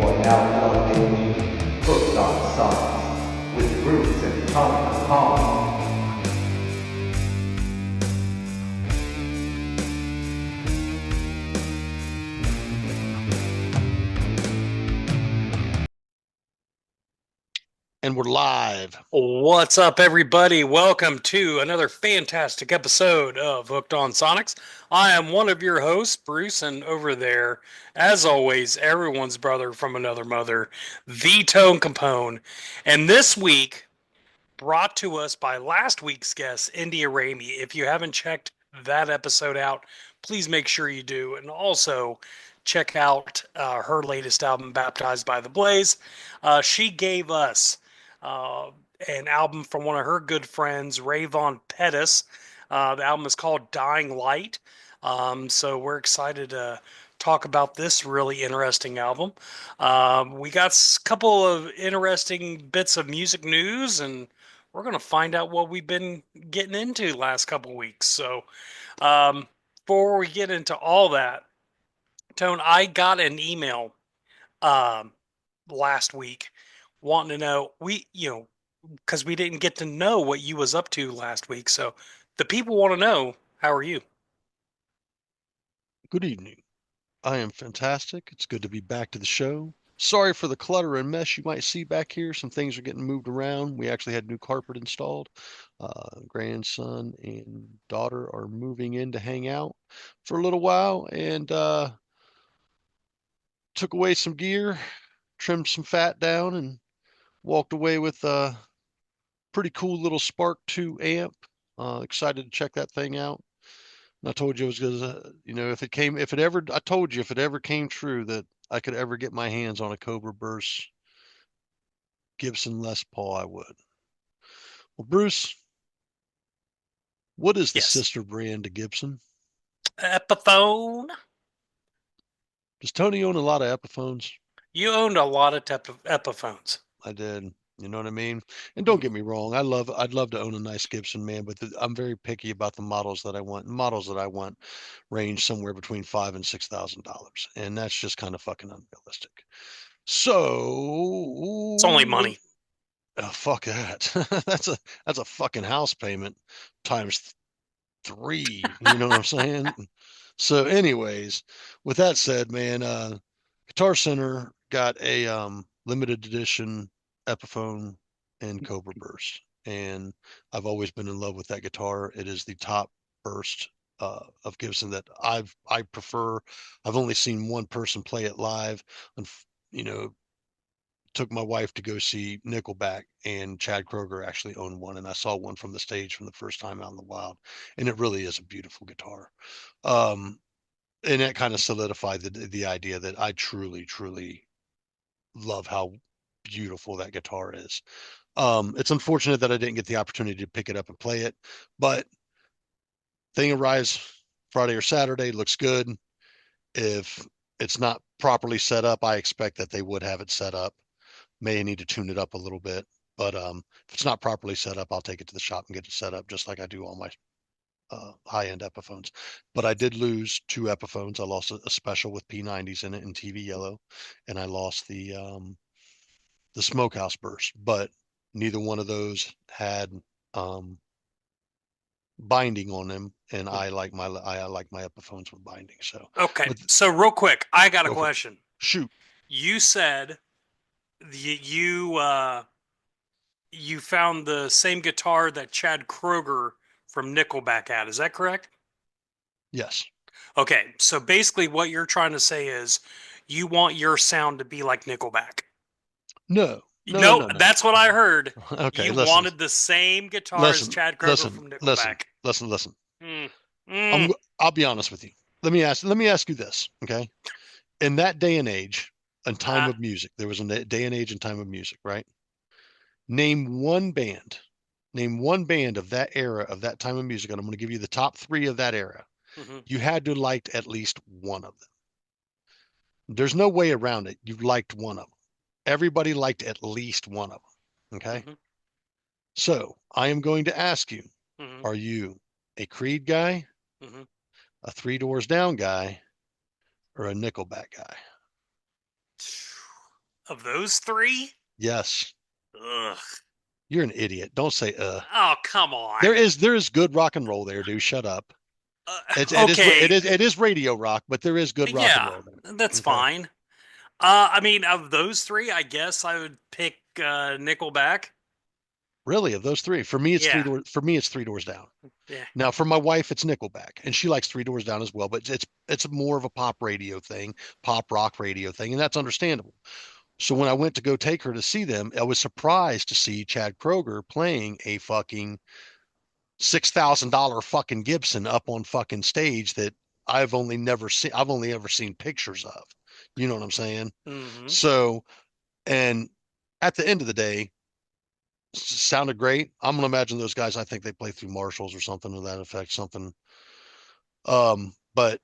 are now plugged into Hooked on Science with Bruce and Tone. And we're live. What's up, everybody? Welcome to another fantastic episode of Hooked on Sonics. I am one of your hosts, Bruce, and over there, as always, everyone's brother from another mother, the Tone Capone. And this week, brought to us by last week's guest, India Ramey. If you haven't checked that episode out, please make sure you do. And also, check out her latest album, Baptized by the Blaze. She gave us uh, an album from one of her good friends, Rayvon Pettis. The album is called Dying Light. So we're excited to talk about this really interesting album. We got a couple of interesting bits of music news, and we're going to find out what we've been getting into the last couple weeks. So um, before we get into all that, Tone, I got an email um, last week wanting to know because we didn't get to know what you was up to last week. So the people want to know, how are you? Good evening. I am fantastic. It's good to be back to the show. Sorry for the clutter and mess you might see back here. Some things are getting moved around. We actually had new carpet installed. Grandson and daughter are moving in to hang out for a little while and took away some gear, trimmed some fat down, and walked away with a pretty cool little Spark 2 amp. Excited to check that thing out. And I told you it was gonna, I told you if it ever came true that I could ever get my hands on a Cobra Burst Gibson Les Paul, I would. Well, Bruce, what is the Yes. sister brand to Gibson? Epiphone. Does Tony own a lot of Epiphones? You owned a lot of Epiphones. I did. You know what I mean? And don't Mhm. get me wrong, I'd love to own a nice Gibson, man, but I'm very picky about the models that I want. Models that I want range somewhere between $5,000 and $6,000, and that's just kind of fucking unrealistic. It's only So, money. fuck that. That's a fucking house payment times three. You know what I'm saying? So, anyways, with that said, man, Guitar Center got a limited edition Epiphone and Cobra Burst, and I've always been in love with that guitar. It is the top burst of Gibson that I prefer. I've only seen one person play it live, and you know, took my wife to go see Nickelback, and Chad Kroeger actually owned one, and I saw one from the stage from the first time out in the wild, and it really is a beautiful guitar. Um, and that kind of solidified the idea that I truly love how beautiful that guitar is. It's unfortunate that I didn't get the opportunity to pick it up and play it, but thing arrives Friday or Saturday, looks good. If it's not properly set up, I expect that they would have it set up. May need to tune it up a little bit, but if it's not properly set up, I'll take it to the shop and get it set up just like I do all my high-end Epiphones. But I did lose two Epiphones. I lost a special with P90s in it in TV yellow, and I lost the Smokehouse Burst. But neither one of those had um, binding on them, and I like my Epiphones with binding. So, Okay, but so real quick, I got a go for it. question. Shoot. You said you found the same guitar that Chad Kroeger from Nickelback had. Is that correct? Yes. Okay, so basically what you're trying to say is you want your sound to be like Nickelback. No. No. No, No. No. that's what I heard. Okay. You Listen. wanted the same guitar as Listen. Chad Kroeger Listen. from Listen. Nickelback. Listen. Listen. Mm. I'm. Mm. I'll be honest with you. Let me ask you this. Okay. In that day and age and time Uh, of music, there was a day and age and time of music, right? Name one band. Name one band of that era, of that time of music, and I'm going to give you the top three of that era. mhm, You had to liked at least one of them. There's no way around it. You liked one of them. Everybody liked at least one of them. Okay. mhm, So I am going to ask you, mhm, are you a Creed guy, mhm. a Three Doors Down guy, or a Nickelback guy? Of those three? Yes. Ugh. You're an idiot. Don't say Oh, come There on. is good rock and roll there, dude. Shut up. Okay. It is radio rock, but there is good rock and Yeah, roll there. that's Okay. fine. I mean, of those three, I guess I would pick Nickelback. Really, of those three, for me it's Yeah, Three Doors Down. yeah, Now, for my wife, it's Nickelback, and she likes Three Doors Down as well, but it's more of a pop radio thing, pop rock radio thing, and that's understandable. So when I went to go take her to see them, I was surprised to see Chad Kroeger playing a fucking $6,000 fucking Gibson up on fucking stage that I've only ever seen pictures of. You know what I'm saying? hmm So, and at the end of the day, sounded great. I'm gonna imagine those guys. I think they play through Marshalls or something to that effect. Something. But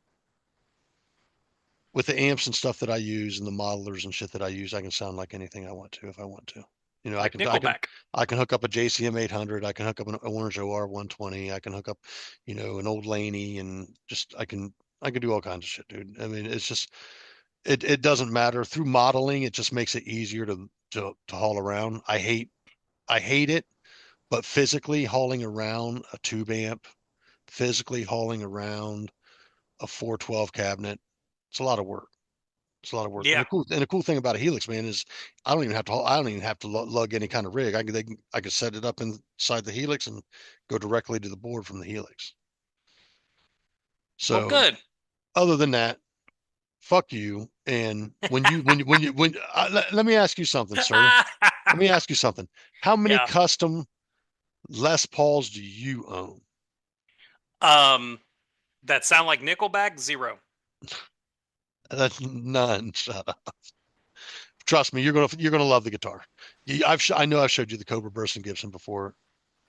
with the amps and stuff that I use and the modelers and shit that I use, I can sound like anything I want to if I want to. You know, like Nickelback. I can hook up a JCM 800. I can hook up an Orange OR 120. I can hook up, an old Laney, and I can do all kinds of shit, dude. I mean, it's just it doesn't matter through modeling. It just makes it easier to haul around. I hate it, but physically hauling around a tube amp, physically hauling around a 412 cabinet, it's a lot of work. It's a lot of work. And Yeah. the cool thing about a Helix, man, is I don't even have to lug any kind of rig. I can set it up inside the Helix and go directly to the board from the Helix. Well, So good. other than that, fuck you. And let me ask you something, sir. Let me ask you something. How many Yeah. custom Les Pauls do you own? Um, that sound like Nickelback? Zero. That's none. Shut up. Trust me, you're gonna love the guitar. I know I've showed you the Cobra Burst and Gibson before,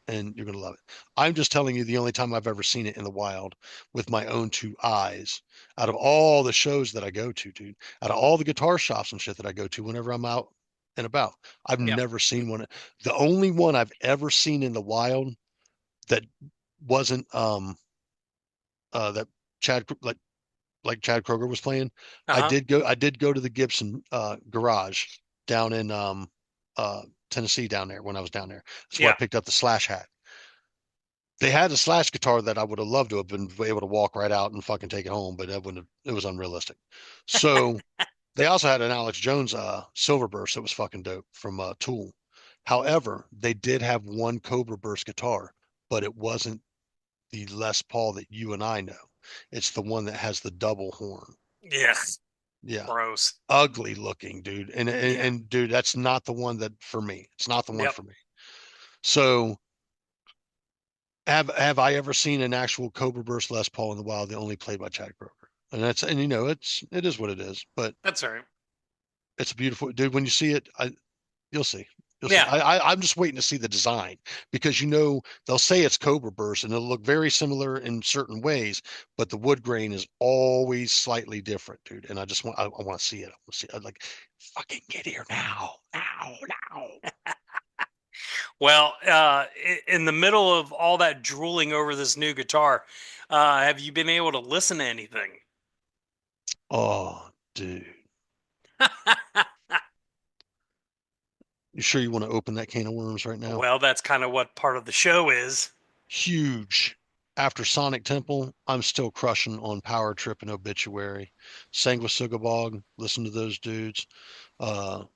and you're gonna love it. I'm just telling you the only time I've ever seen it in the wild with my own two eyes. Out of all the shows that I go to, dude, out of all the guitar shops and shit that I go to, whenever I'm out and about, I've Yeah. never seen one. The only one I've ever seen in the wild that wasn't that Chad like Chad Kroger was playing. Uh-huh. I did go to the Gibson garage down in Tennessee down there when I was down there. That's where I Yeah. picked up the Slash hat. They had a Slash guitar that I would have loved to have been able to walk right out and fucking take it home, but it was unrealistic. So they also had an Alex Jones Silver Burst that was fucking dope from Tool. However, they did have one Cobra Burst guitar, but it wasn't the Les Paul that you and I know. It's the one that has the double horn. Yeah. Yeah. Gross. Ugly looking, dude. Yeah. And dude, that's not the one that for me. It's not the one Yep. for me. So have I ever seen an actual Cobra Burst Les Paul in the wild? They only played by Chad Kroger. And it is what it is, but That's all right. it's beautiful, dude. When you see it, you'll see. You'll see. Yeah. I'm just waiting to see the design because they'll say it's Cobra Burst and it'll look very similar in certain ways, but the wood grain is always slightly different, dude. And I want to see it. I want to see it. I'd like fucking get here now. Well, in the middle of all that drooling over this new guitar, have you been able to listen to anything? Oh, dude. You sure you want to open that can of worms right now? Well, that's kind of what part of the show is. Huge. After Sonic Temple, I'm still crushing on Power Trip and Obituary. Sanguisugabog, listen to those dudes.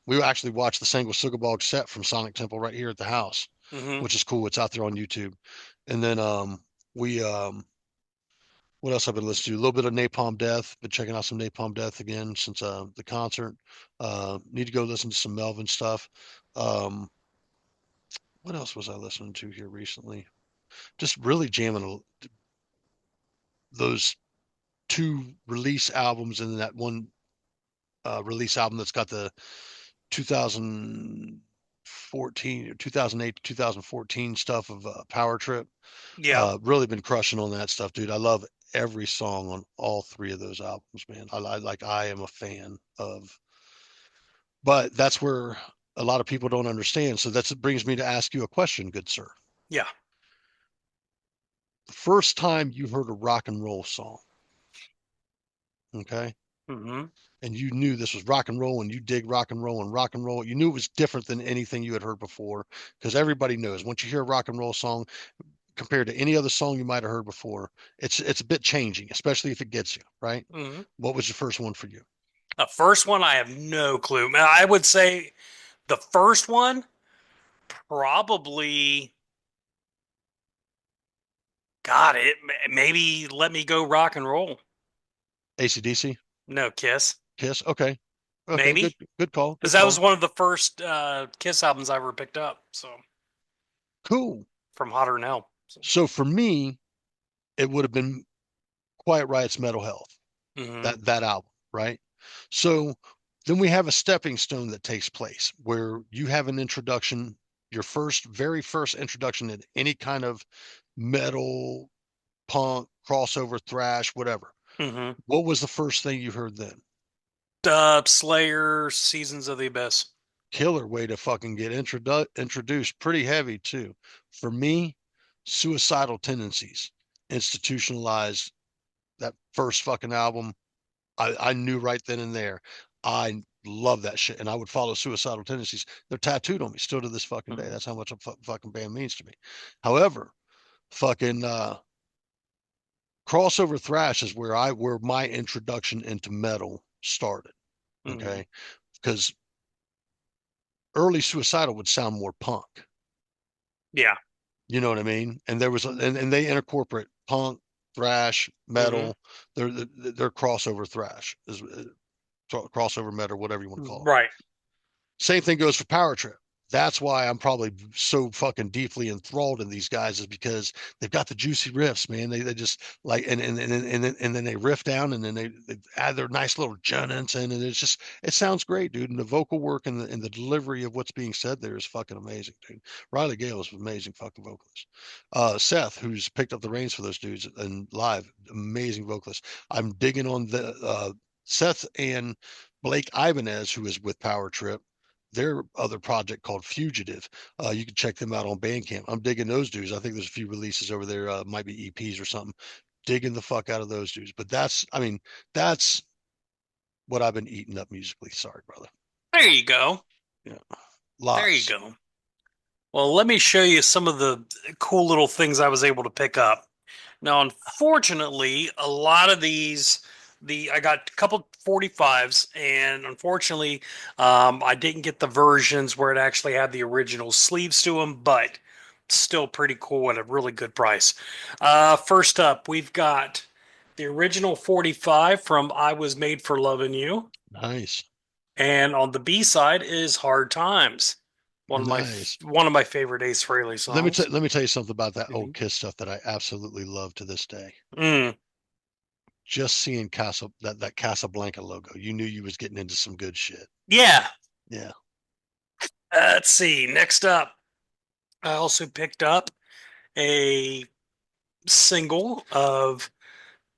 We actually watched the Sanguisugabog set from Sonic Temple right here at the house, hmm which is cool. It's out there on YouTube. And then we what else I've been listening to? A little bit of Napalm Death. Been checking out some Napalm Death again since the concert. Need to go listen to some Melvin stuff. Um, what else was I listening to here recently? Just really jamming those two release albums and that one release album that's got the 2014 or 2008 to 2014 stuff of Power Trip. Yeah. Really been crushing on that stuff, dude. I love every song on all three of those albums, man. I am a fan of, but that's where a lot of people don't understand. So that brings me to ask you a question, good sir. Yeah. The first time you heard a rock and roll song, okay? Mm-hmm. and you knew this was rock and roll, and you dig rock and roll and rock and roll. You knew it was different than anything you had heard before, because everybody knows once you hear a rock and roll song compared to any other song you might have heard before, it's a bit changing, especially if it gets you right. Mm-hmm. What was the first one for you? The first one, I have no clue. I would say the first one probably got it. Maybe Let Me Go Rock and Roll. AC/DC? No, Kiss. Kiss? Okay. Okay, good Maybe. good call. Because Good that was call. one of the first Kiss albums I ever picked up. So Cool. from Hotter Than Hell. So, So for me, it would have been Quiet Riot's Metal Health, mm-hmm. that album, right? So then we have a stepping stone that takes place where you have an introduction, your very first introduction in any kind of metal, punk, crossover, thrash, whatever. Mm-hmm. What was the first thing you heard then? Slayer, Seasons of the Abyss. Killer way to fucking get introduced, pretty heavy too. For me, Suicidal Tendencies, Institutionalized, that first fucking album. I knew right then and there. I love that shit, and I would follow Suicidal Tendencies. They're tattooed on me still to this fucking day. Mm-hmm. That's how much a fucking band means to me. However, fucking crossover thrash is where my introduction into metal started. Mm-hmm. Okay, because early Suicidal would sound more punk. Yeah. You know what I mean? And there was and they incorporate punk, thrash, Mm-hmm. metal. They're crossover thrash is crossover metal, whatever you want to call it. Right. Same thing goes for Power Trip. That's why I'm probably so fucking deeply enthralled in these guys, is because they've got the juicy riffs, man. They just like and then they riff down, and then they add their nice little judgments in, and it sounds great, dude. And the vocal work and the delivery of what's being said there is fucking amazing, dude. Riley Gale is an amazing fucking vocalist. Seth, who's picked up the reins for those dudes and live, amazing vocalist. I'm digging on the Seth and Blake Ibanez, who is with Power Trip, their other project called Fugitive. You can check them out on Bandcamp. I'm digging those dudes. I think there's a few releases over there, might be EPs or something. Digging the fuck out of those dudes. But that's what I've been eating up musically. Sorry, brother. There you go. Yeah, There you lots. go. Well, let me show you some of the cool little things I was able to pick up. Now, unfortunately, a lot of these, I got a couple 45s, and unfortunately, I didn't get the versions where it actually had the original sleeves to them, but still pretty cool at a really good price. First up, we've got the original 45 from I Was Made for Loving You, Nice, and on the B side is Hard Times, nice. one of my favorite Ace Frehley songs. Let me tell you something about that old Mhm. Kiss stuff that I absolutely love to this day. Mm, Just seeing that Casablanca logo, you knew you was getting into some good shit. yeah. Yeah. Let's see. Next up, I also picked up a single of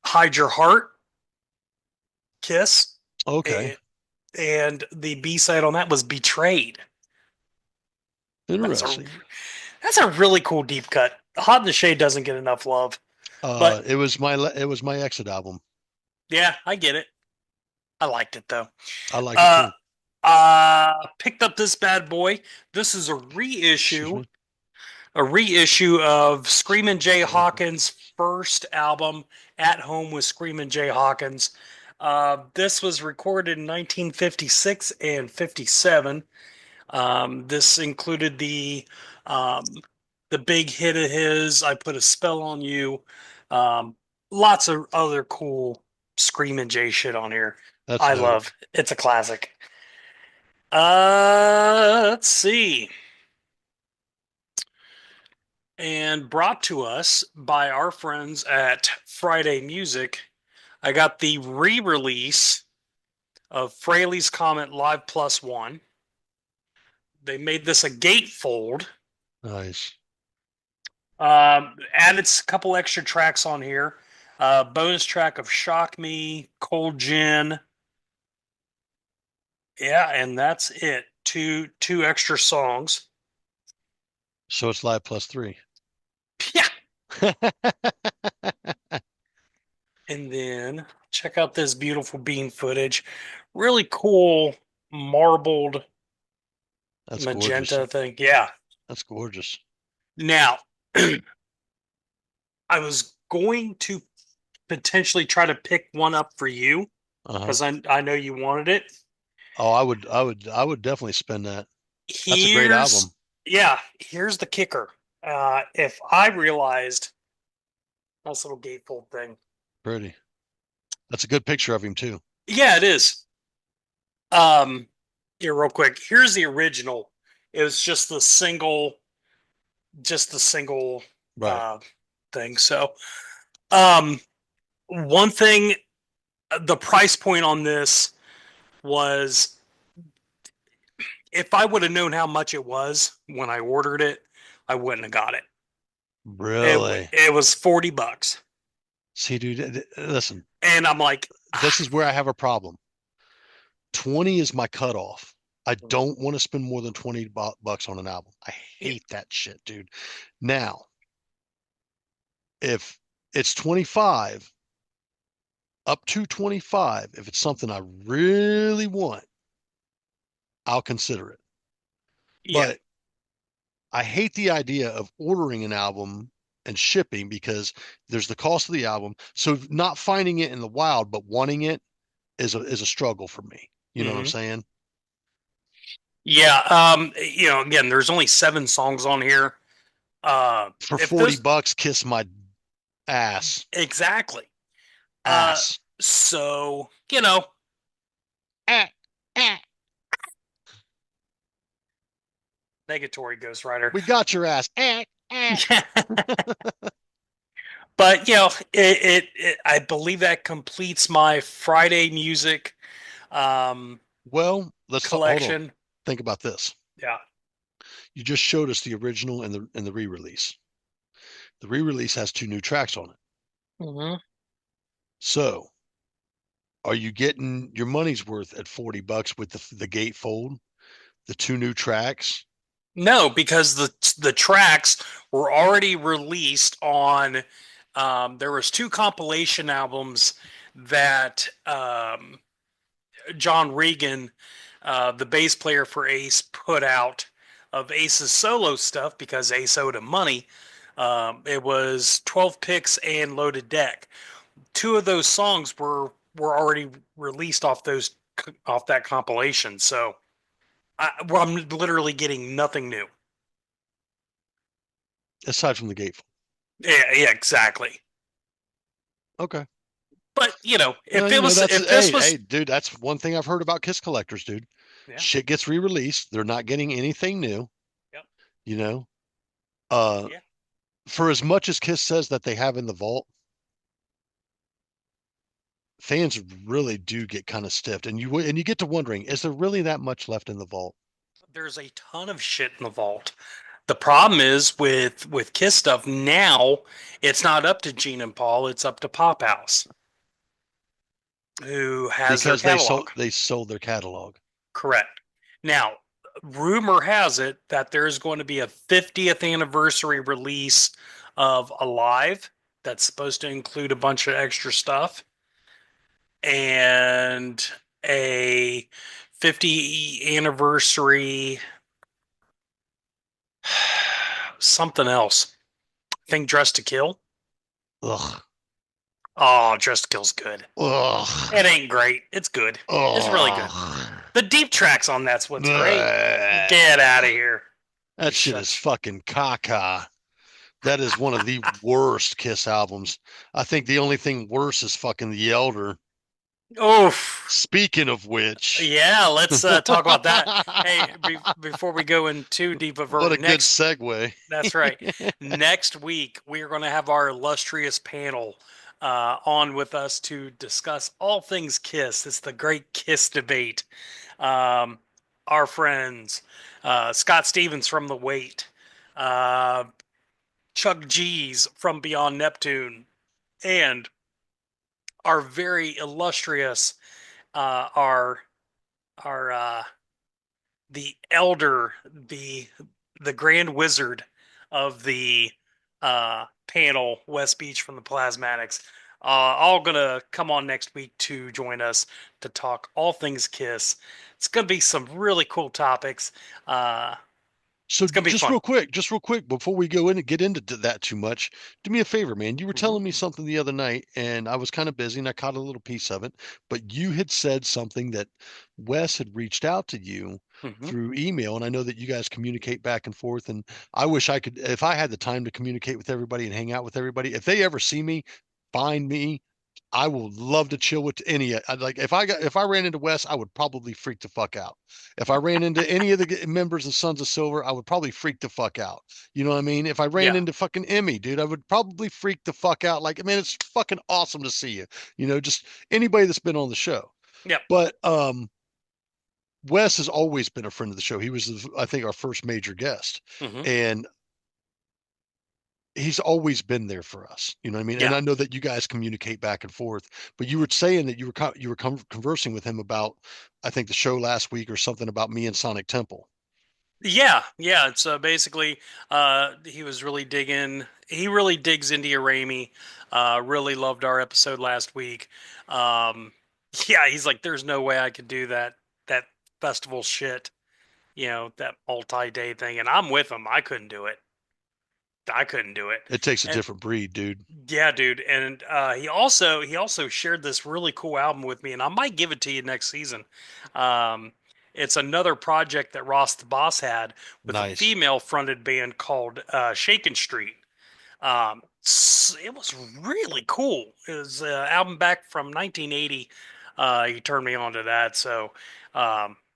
Hide Your Heart, Kiss, Okay. and, and the B side on that was Betrayed. That's a Interesting. that's a really cool deep cut. Hot in the Shade doesn't get enough love, but It was my exit album. yeah, I get it. I liked it though. I like it Uh, too. picked up this bad boy. This is Excuse me. a reissue of Screamin' Jay Hawkins' first album, At Home with Screamin' Jay Hawkins. This was recorded in 1956 and 57. This included um, the big hit of his, I Put a Spell on You. Um, Lots of other cool Screamin' Jay shit on here. That's I dope. love. It's a classic. Let's see. And brought to us by our friends at Friday Music, I got the re-release of Fraley's Comet Live Plus One. They made this a gatefold. Nice. Added a couple extra tracks on here. Bonus track of Shock Me, Cold Gin. Yeah, and that's it. Two extra songs. So it's live plus 3. Yeah. And then Check out this beautiful bean footage. Really cool marbled That's gorgeous. magenta thing. Yeah. That's gorgeous. Now, I was going to potentially try to pick one up for you Uh-huh. because I know you wanted it. Oh, I would definitely spend that. That's a great album. Here's yeah, here's the kicker. If I realized nice little gatefold thing. Pretty. That's a good picture of him too. Yeah, it is. Um, here, real quick. Here's the original. It was just the single Right. uh thing. So, um, one thing, the price point on this was if I would have known how much it was when I ordered it, I wouldn't have got it. Really? It was $40, See, dude, listen, and I'm like, this is where I have a problem. 20 is my cutoff. I don't want to spend more than 20 bucks on an album. I hate that shit, dude. Now, if it's 25, up to 25, if it's something I really want, I'll consider it. yeah, But I hate the idea of ordering an album and shipping because there's the cost of the album. So not finding it in the wild but wanting it is a struggle for me. You know what I'm hmm saying? yeah. Again, there's only 7 songs on here. For If 40 this bucks, kiss my ass. exactly. Uh, Ass. so Ah, ah. negatory Ghost Rider. We got your ass. Ah, ah. But I believe that completes my Friday music um Well, hold on. collection. Think about this. Yeah. You just showed us the original and the re-release. The re-release has 2 new tracks on it. hmm So, are you getting your money's worth at 40 bucks with the gatefold, the 2 new tracks? No, because the tracks were already released on. There was 2 compilation albums that John Regan, the bass player for Ace, put out of Ace's solo stuff because Ace owed him money. It was 12 Picks and Loaded Deck. 2 of those songs were already released off that compilation. So I'm literally getting nothing new. Aside from the gatefold. Yeah, exactly. Okay. But Well, if this hey, was dude, that's one thing I've heard about Kiss collectors, dude. yeah, Shit gets re-released. They're not getting anything new, yep, you know. Uh, yeah. for as much as Kiss says that they have in the vault, fans really do get kind of stiffed, and you get to wondering, is there really that much left in the vault? There's a ton of shit in the vault. The problem is with Kiss stuff now, it's not up to Gene and Paul, it's up to Pop House, who has their Because catalog. they sold their catalog. Correct. Now, rumor has it that there is going to be a 50th anniversary release of Alive that's supposed to include a bunch of extra stuff and a 50 anniversary something else. I think Dress to Kill. Ugh. Oh, Dress to Kill's good. Ugh. It ain't great. It's good. It's really good. Ugh. The deep tracks on that's what's great. Bleh. Get out of here. That You shit is shut. fucking caca. That is one of the worst Kiss albums. I think the only thing worse is fucking The Elder. Oof. Speaking of which, Yeah, let's talk about that. Hey, before we go in too deep of what our a good next, segue. that's right. Next week, we are going to have our illustrious panel on with us to discuss all things Kiss. It's the great Kiss debate. Um, our friends, Scott Stevens from The Wait, uh, Chuck G's from Beyond Neptune, and our very illustrious, our the elder, the grand wizard of the panel, West Beach from the Plasmatics. all gonna come on next week to join us to talk all things Kiss. It's gonna be some really cool topics. Uh, So it's gonna be fun. just real quick, before we go in and get into that too much, do me a favor, man. You were telling me something the other night, and I was kind of busy, and I caught a little piece of it. But you had said something that Wes had reached out to you Hmm. through email, and I know that you guys communicate back and forth. And I wish I could, if I had the time to communicate with everybody and hang out with everybody. If they ever see me, find me, I would love to chill with any. Like if I ran into Wes, I would probably freak the fuck out. If I ran into any of the members of Sons of Silver, I would probably freak the fuck out. You know what I mean? If I ran Yeah. into fucking Emmy, dude, I would probably freak the fuck out. Like, man, it's fucking awesome to see you. Just anybody that's been on the show. Yep. But Wes has always been a friend of the show. He was, I think, our first major guest, Hmm. and he's always been there for us. You know what I mean? And Yeah. I know that you guys communicate back and forth, but you were saying that you were conversing with him about, I think, the show last week or something about me and Sonic Temple. Yeah, yeah. It's basically he was really digging. He really digs India Ramey. Really loved our episode last week. Um, yeah, he's like, there's no way I could do that festival shit. That multi-day thing, and I'm with him. I couldn't do it. I couldn't do it. It takes a And different breed, dude. yeah, dude. And he also shared this really cool album with me, and I might give it to you next season. Um, it's another project that Ross the Boss had with a Nice. female fronted band called Shaken Street. It was really cool. It was an album back from 1980. He turned me on to that. So,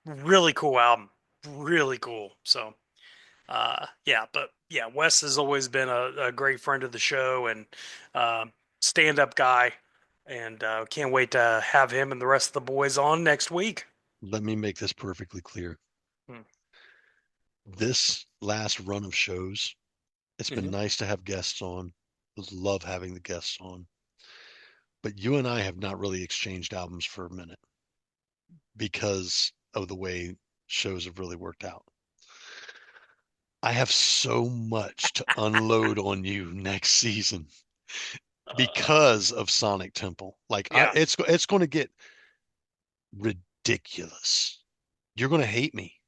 really cool album. Really cool. So, yeah, but yeah, Wes has always been a great friend of the show and stand-up guy, and can't wait to have him and the rest of the boys on next week. Let me make this perfectly clear. Hmm. This last run of shows, it's been Hmm. nice to have guests on. Love having the guests on. But you and I have not really exchanged albums for a minute because of the way shows have really worked out. I have so much to unload on you next season because of Sonic Temple. Like Yeah. it's going to get ridiculous. You're going to hate me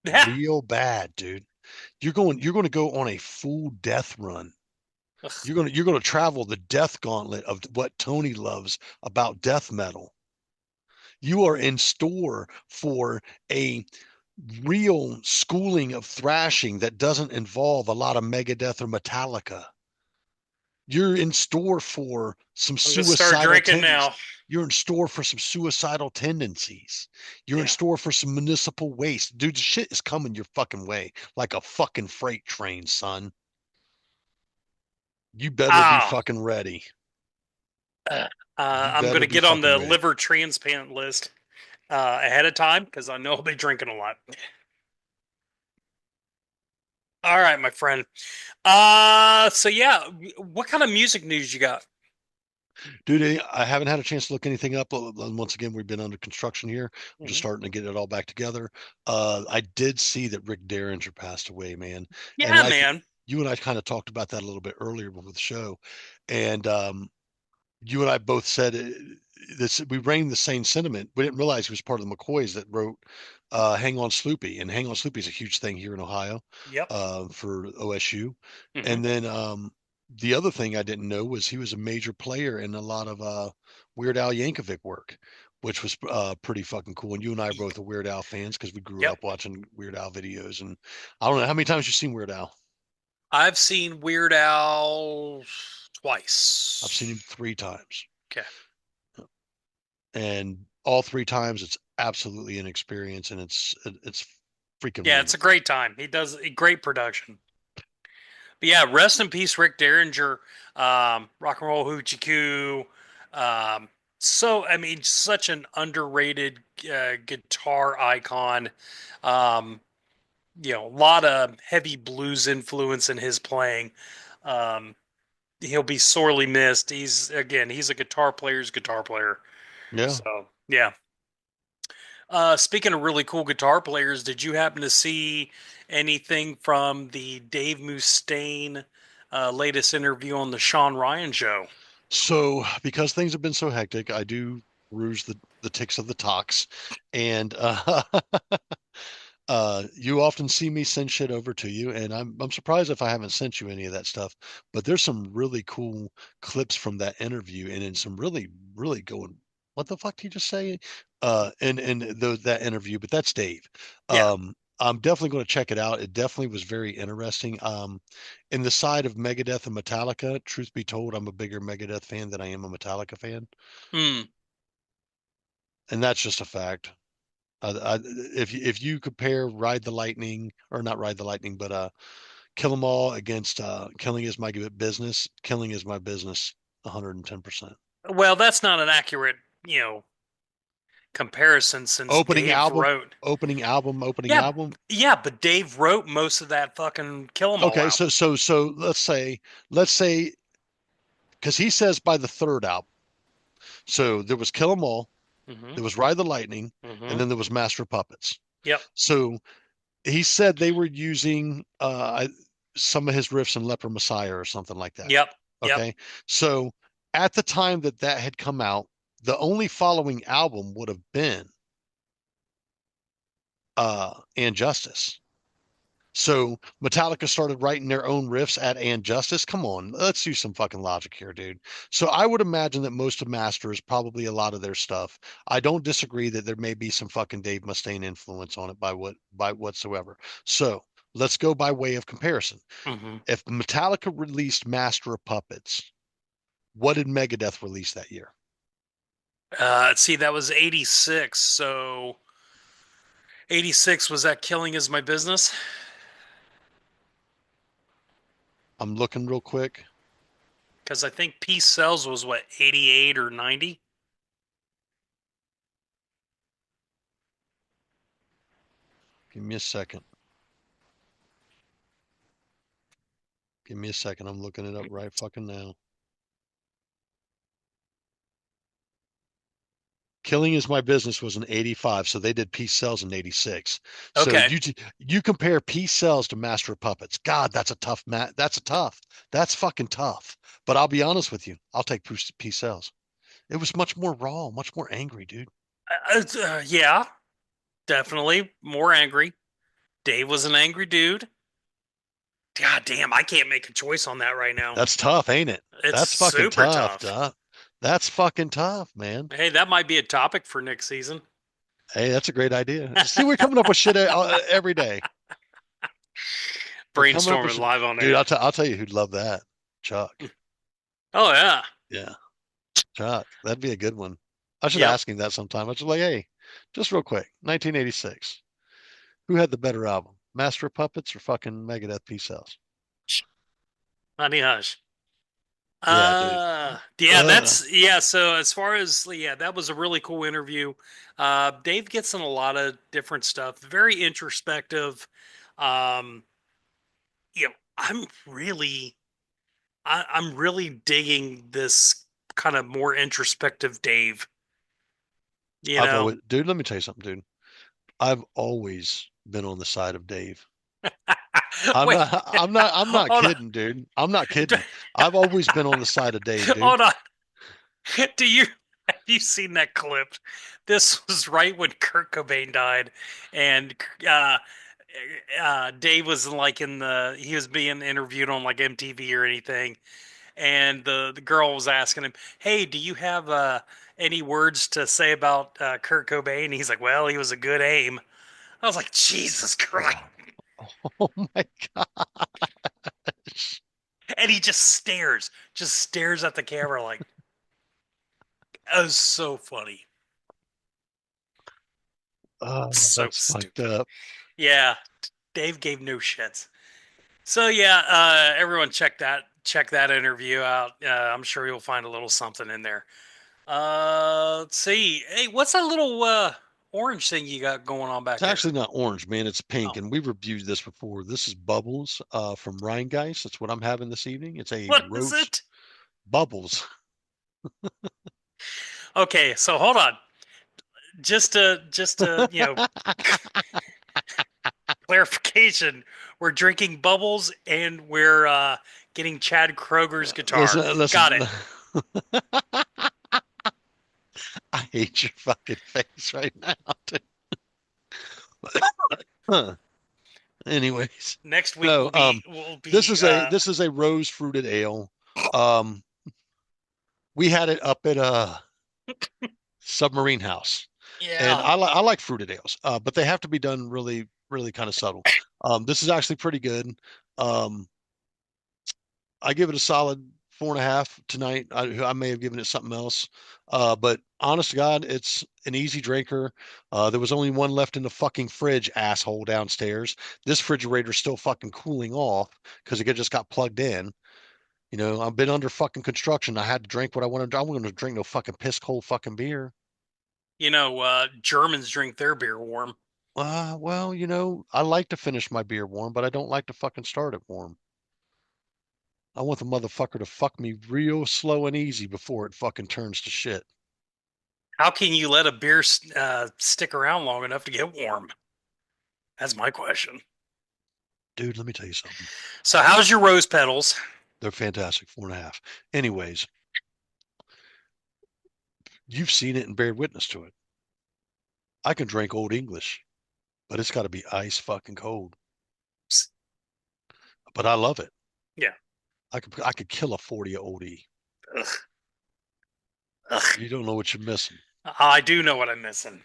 Yeah. real bad, dude. You're going to go on a full death run. Ugh. You're going to travel the death gauntlet of what Tony loves about death metal. You are in store for a real schooling of thrashing that doesn't involve a lot of Megadeth or Metallica. You're in store for some I'm gonna start suicidal drinking tendencies. now. You're in store for some suicidal tendencies. You're in Yeah. store for some municipal waste. Dude, the shit is coming your fucking way like a fucking freight train, son. You better be Ah. fucking ready. Uh, You I'm better gonna be get on fucking the ready. liver transplant list ahead of time because I know I'll be drinking a lot. All right, my friend. So yeah, what kind of music news you got? Dude, I haven't had a chance to look anything up. Once again, we've been under construction here. We're just Hmm. starting to get it all back together. I did see that Rick Derringer passed away, man. And Yeah, like man. you and I kind of talked about that a little bit earlier before the show. And you and I both said this. We reigned the same sentiment. We didn't realize he was part of the McCoys that wrote "Hang On Sloopy," and "Hang On Sloopy" is a huge thing here in Ohio Yep. for OSU. Hmm. And then the other thing I didn't know was he was a major player in a lot of Weird Al Yankovic work, which was pretty fucking cool. And you and I are both are Weird Al fans because we grew Yep. up watching Weird Al videos. And I don't know how many times you've seen Weird Al. I've seen Weird Al I've seen twice. him 3 times. Okay. And all 3 times it's absolutely an experience, and it's freaking Yeah, it's a wonderful. great time. He does a great production. But yeah, rest in peace, Rick Derringer, Rock and Roll Hoochie Coo. Um, I mean, such an underrated guitar icon. Um, a lot of heavy blues influence in his playing. Um, he'll be sorely missed. He's a guitar player's guitar player. Yeah. So yeah. Speaking of really cool guitar players, did you happen to see anything from the Dave Mustaine latest interview on the Sean Ryan show? So because things have been so hectic, I do ruse the ticks of the talks, and you often see me send shit over to you, and I'm surprised if I haven't sent you any of that stuff. But there's some really cool clips from that interview, and in some really going, what the fuck did you just say? In that interview, but that's Dave. Yeah. I'm definitely going to check it out. It definitely was very interesting. In the side of Megadeth and Metallica, truth be told, I'm a bigger Megadeth fan than I am a Metallica fan, Hmm. and that's just a fact. If you compare Ride the Lightning, or not Ride the Lightning, but Kill 'Em All against Killing Is My Business, Killing Is My Business 110%. Well, that's not an accurate, you know, comparison since Opening Dave album, wrote. opening Yeah, album. yeah, but Dave wrote most of that fucking Kill 'Em All Okay, album. so let's say because he says by the third album. So there was Kill 'Em All, Mm-hmm. there was Ride the Lightning, and Mm-hmm. then there was Master of Puppets. Yep. So he said they were using some of his riffs in Leper Messiah or something like that. Yep. Yep. Okay. So at the time that that had come out, the only following album would have been And Justice. So Metallica started writing their own riffs at And Justice. Come on, let's use some fucking logic here, dude. So I would imagine that most of Master is probably a lot of their stuff. I don't disagree that there may be some fucking Dave Mustaine influence on it by whatsoever. So let's go by way of comparison. Mm-hmm. If Metallica released Master of Puppets, what did Megadeth release that year? See, that was 86. So 86 was that Killing Is My Business? I'm looking real quick. Because I think Peace Sells was what, 88 or 90? Give me a second. Give me a second. I'm looking it up right fucking now. Killing Is My Business was in 85, so they did Peace Sells in 86. So Okay. you compare Peace Sells to Master of Puppets. God, that's a tough that's a tough. That's fucking tough. But I'll be honest with you. I'll take Peace Sells. It was much more raw, much more angry, dude. Yeah, definitely more angry. Dave was an angry dude. God damn, I can't make a choice on that right now. That's tough, ain't it? It's That's fucking super tough, tough. duh. That's fucking tough, man. Hey, that might be a topic for next season. Hey, that's a great idea. See, we're coming up with shit every day. We're coming up with Brainstorming shit. live on Dude, air. I'll tell you who'd love that. Chuck. Oh yeah. Yeah. Chuck, that'd be a good one. I should Yep. ask him that sometime. I should like, hey, just real quick, 1986. Who had the better album, Master of Puppets or fucking Megadeth Peace Cells? Honey Hush. Yeah, dude. Yeah, Uh, that's yeah. So as far as yeah, that was a really cool interview. Dave gets in a lot of different stuff. Very introspective. Um, you know, I'm really digging this kind of more introspective Dave. You I've know, always, dude. Let me tell you something, dude. I've always been on the side of Dave. I'm wait, not. I'm not hold on, kidding, dude. I'm not kidding. I've always been on the side of Dave, dude. hold on. Do you have you seen that clip? This was right when Kurt Cobain died, and uh, Dave was like he was being interviewed on like MTV or anything, and the girl was asking him, "Hey, do you have any words to say about Kurt Cobain?" And he's like, "Well, he was a good aim." I was like, Jesus Christ. Oh my gosh. And he just stares at the camera like, it was so funny. Oh, So that's fucked stupid. up. Yeah, Dave gave no shits. So yeah, everyone check that interview out. I'm sure you'll find a little something in there. Let's see. Hey, what's that little orange thing you got going on It's back there? actually not orange, man. It's pink, Oh, and we've reviewed this before. This is Bubbles from Rheingeist. That's what I'm having this evening. It's a what is roast it? Bubbles. Okay, so hold on. Just to clarification, we're drinking bubbles and we're getting Chad Kroger's guitar. Listen, Got listen. it. I hate your fucking face right now, dude. Huh. Anyways, Next week no, will be this is a rose fruited ale. Um, we had it up at Submarine House, and yeah. I like fruited ales, but they have to be done really kind of subtle. This is actually pretty good. Um, I give it a solid 4.5 tonight. I may have given it something else, but honest to God, it's an easy drinker. There was only one left in the fucking fridge, asshole downstairs. This refrigerator's still fucking cooling off because it just got plugged in. You know, I've been under fucking construction. I had to drink what I wanted. I wasn't going to drink no fucking piss cold fucking beer. Germans drink their beer warm. Well, you know, I like to finish my beer warm, but I don't like to fucking start it warm. I want the motherfucker to fuck me real slow and easy before it fucking turns to shit. How can you let a beer stick around long enough to get warm? That's my question. Dude, let me tell you something. So, how's your rose petals? They're fantastic. 4.5. Anyways, you've seen it and bear witness to it. I can drink Old English, but it's got to be ice fucking cold. But I love it. Yeah. I could kill a 40 of Old E. Ugh. Ugh. You don't know what you're missing. I do know what I'm missing.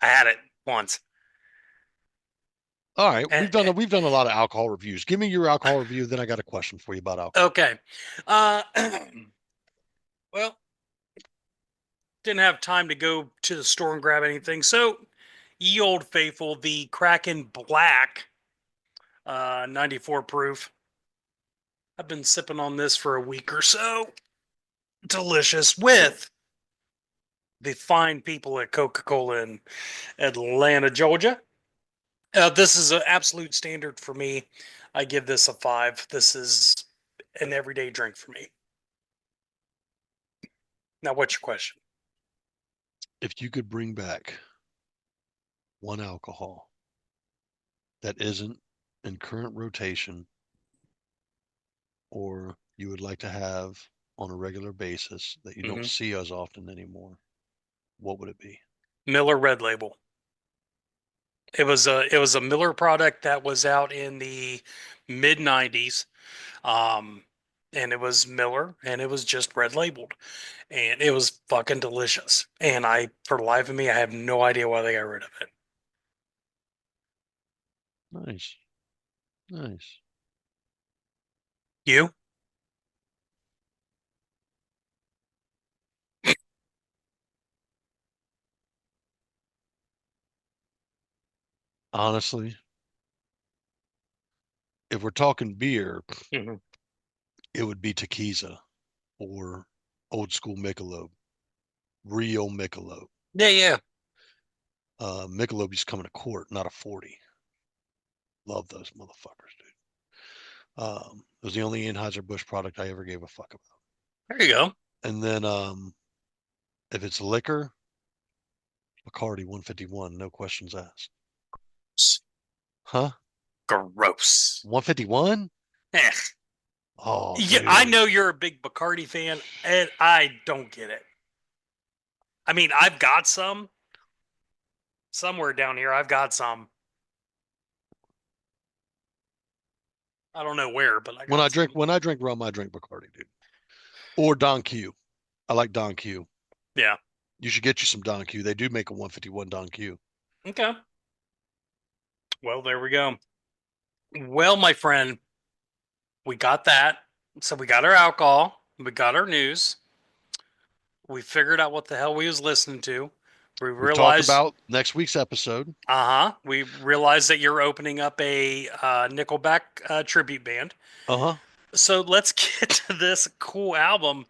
I had it once. All right, And, we've done a lot of alcohol reviews. Give me your alcohol review, then I got a question for you about alcohol. okay. Uh, well, didn't have time to go to the store and grab anything. So, ye old faithful, the Kraken Black, 94 proof. I've been sipping on this for a week or so. Delicious with the fine people at Coca-Cola in Atlanta, Georgia. This is an absolute standard for me. I give this a 5. This is an everyday drink for me. Now, what's your question? If you could bring back one alcohol that isn't in current rotation or you would like to have on a regular basis that you don't see as often anymore, what would it be? Miller Red Label. It was a Miller product that was out in the mid 90s. And it was Miller and it was just red labeled. And it was fucking delicious. And for the life of me, I have no idea why they got rid of it. Nice. Nice. You? Honestly, if we're talking beer, Mhm. it would be Tequila or old school Michelob, real Michelob. Yeah, yeah. Michelob used to come in a quart, not a 40. Love those motherfuckers, dude. It was the only Anheuser-Busch product I ever gave a fuck about. There you go. And then if it's liquor, Bacardi 151, no questions asked. Huh? Gross. 151? Eh. Oh, Yeah, dude. I know you're a big Bacardi fan, and I don't get it. I mean, I've got some somewhere down here. I've got some. I don't know where, but I got some. When I drink rum, I drink Bacardi, dude. Or Don Q. I like Don Q. Yeah. You should get you some Don Q. They do make a 151 Don Q. Okay. Well, there we go. Well, my friend, we got that. So we got our alcohol. We got our news. We figured out what the hell we was listening to. We We've talked realized, about next week's episode. we realized that you're opening up a Nickelback tribute band. Uh-huh. So let's get to this cool album,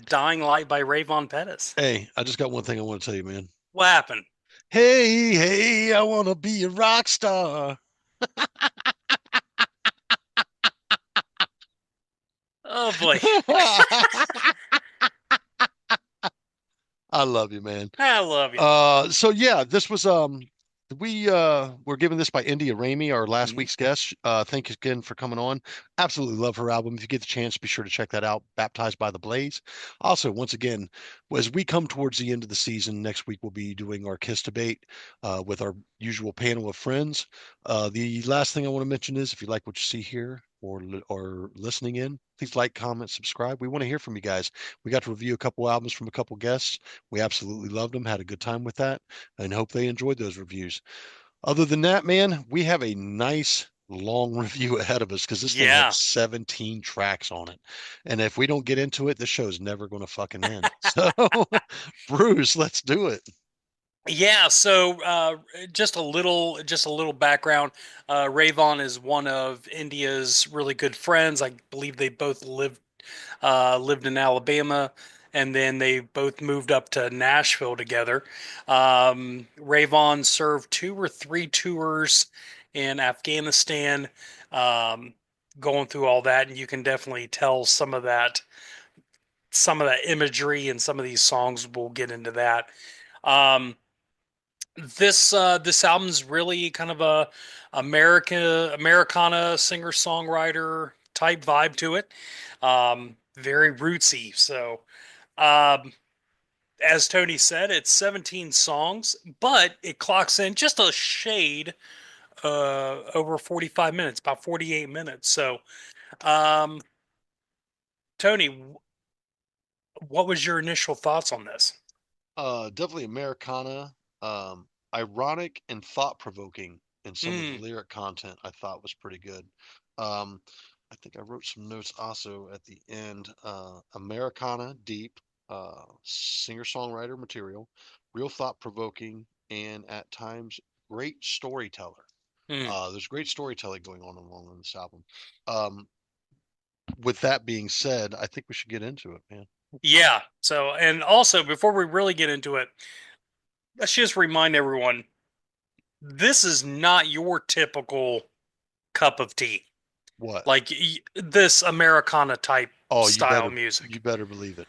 Dying Light by Rayvon Pettis. Hey, I just got one thing I want to tell you, man. What happened? Hey, hey, I want to be a rock star. Oh boy. I love you, man. I love you. So yeah, this was We're given this by India Ramey, our last Mhm. week's guest. Thank you again for coming on. Absolutely love her album. If you get the chance, be sure to check that out. Baptized by the Blaze. Also, once again, as we come towards the end of the season, next week we'll be doing our Kiss debate with our usual panel of friends. The last thing I want to mention is if you like what you see here or listening in, please like, comment, subscribe. We want to hear from you guys. We got to review a couple albums from a couple guests. We absolutely loved them, had a good time with that, and hope they enjoyed those reviews. Other than that, man, we have a nice long review ahead of us because this thing has Yeah. 17 tracks on it. And if we don't get into it, the show's never going to fucking end. So, Bruce, let's do it. Yeah, so just a little background. Rayvon is one of India's really good friends. I believe they both lived in Alabama, and then they both moved up to Nashville together. Rayvon served 2 or 3 tours in Afghanistan, um, going through all that, and you can definitely tell some of that imagery and some of these songs. We'll get into that. Um, this album's really kind of a Americana singer songwriter type vibe to it. Very rootsy. So, um, as Tony said, it's 17 songs, but it clocks in just a shade over 45 minutes, about 48 minutes. So, um, Tony, what was your initial thoughts on this? Definitely Americana. Ironic and thought provoking in some of the Mm, lyric content I thought was pretty good. Um, I think I wrote some notes also at the end. Americana, deep, singer-songwriter material, real thought provoking, and at times great storyteller. mm. There's great storytelling going on along on this album. Um, with that being said, I think we should get into it, man. Yeah. So, and also before we really get into it, let's just remind everyone this is not your typical cup of tea. What? Like this Americana type Oh, style you music. better believe it.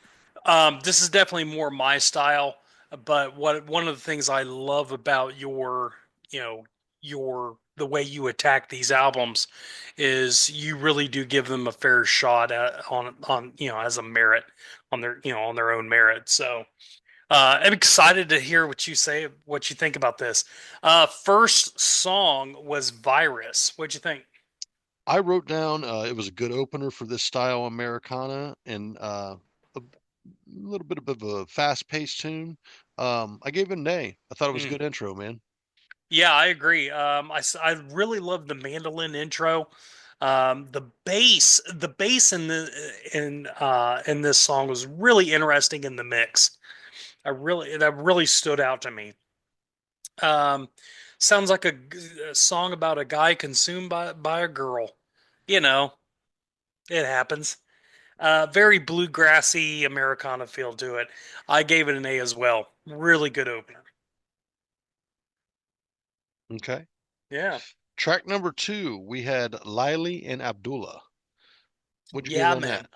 This is definitely more my style, but one of the things I love about you know, the way you attack these albums is you really do give them a fair shot on as a merit on their own merit. So, I'm excited to hear what you think about this. First song was Virus. What'd you think? I wrote down it was a good opener for this style Americana and a little bit of a fast-paced tune. I gave it an A. I thought it was a Mm. good intro, man. Yeah, I agree. I really love the mandolin intro. The bass in this song was really interesting in the mix. That really stood out to me. Um, Sounds like a song about a guy consumed by a girl. You know, it happens. Very bluegrassy Americana feel to it. I gave it an A as well. Really good opener. Okay. Yeah. Track number two, we had Lily and Abdullah. What'd you give Yeah, on man.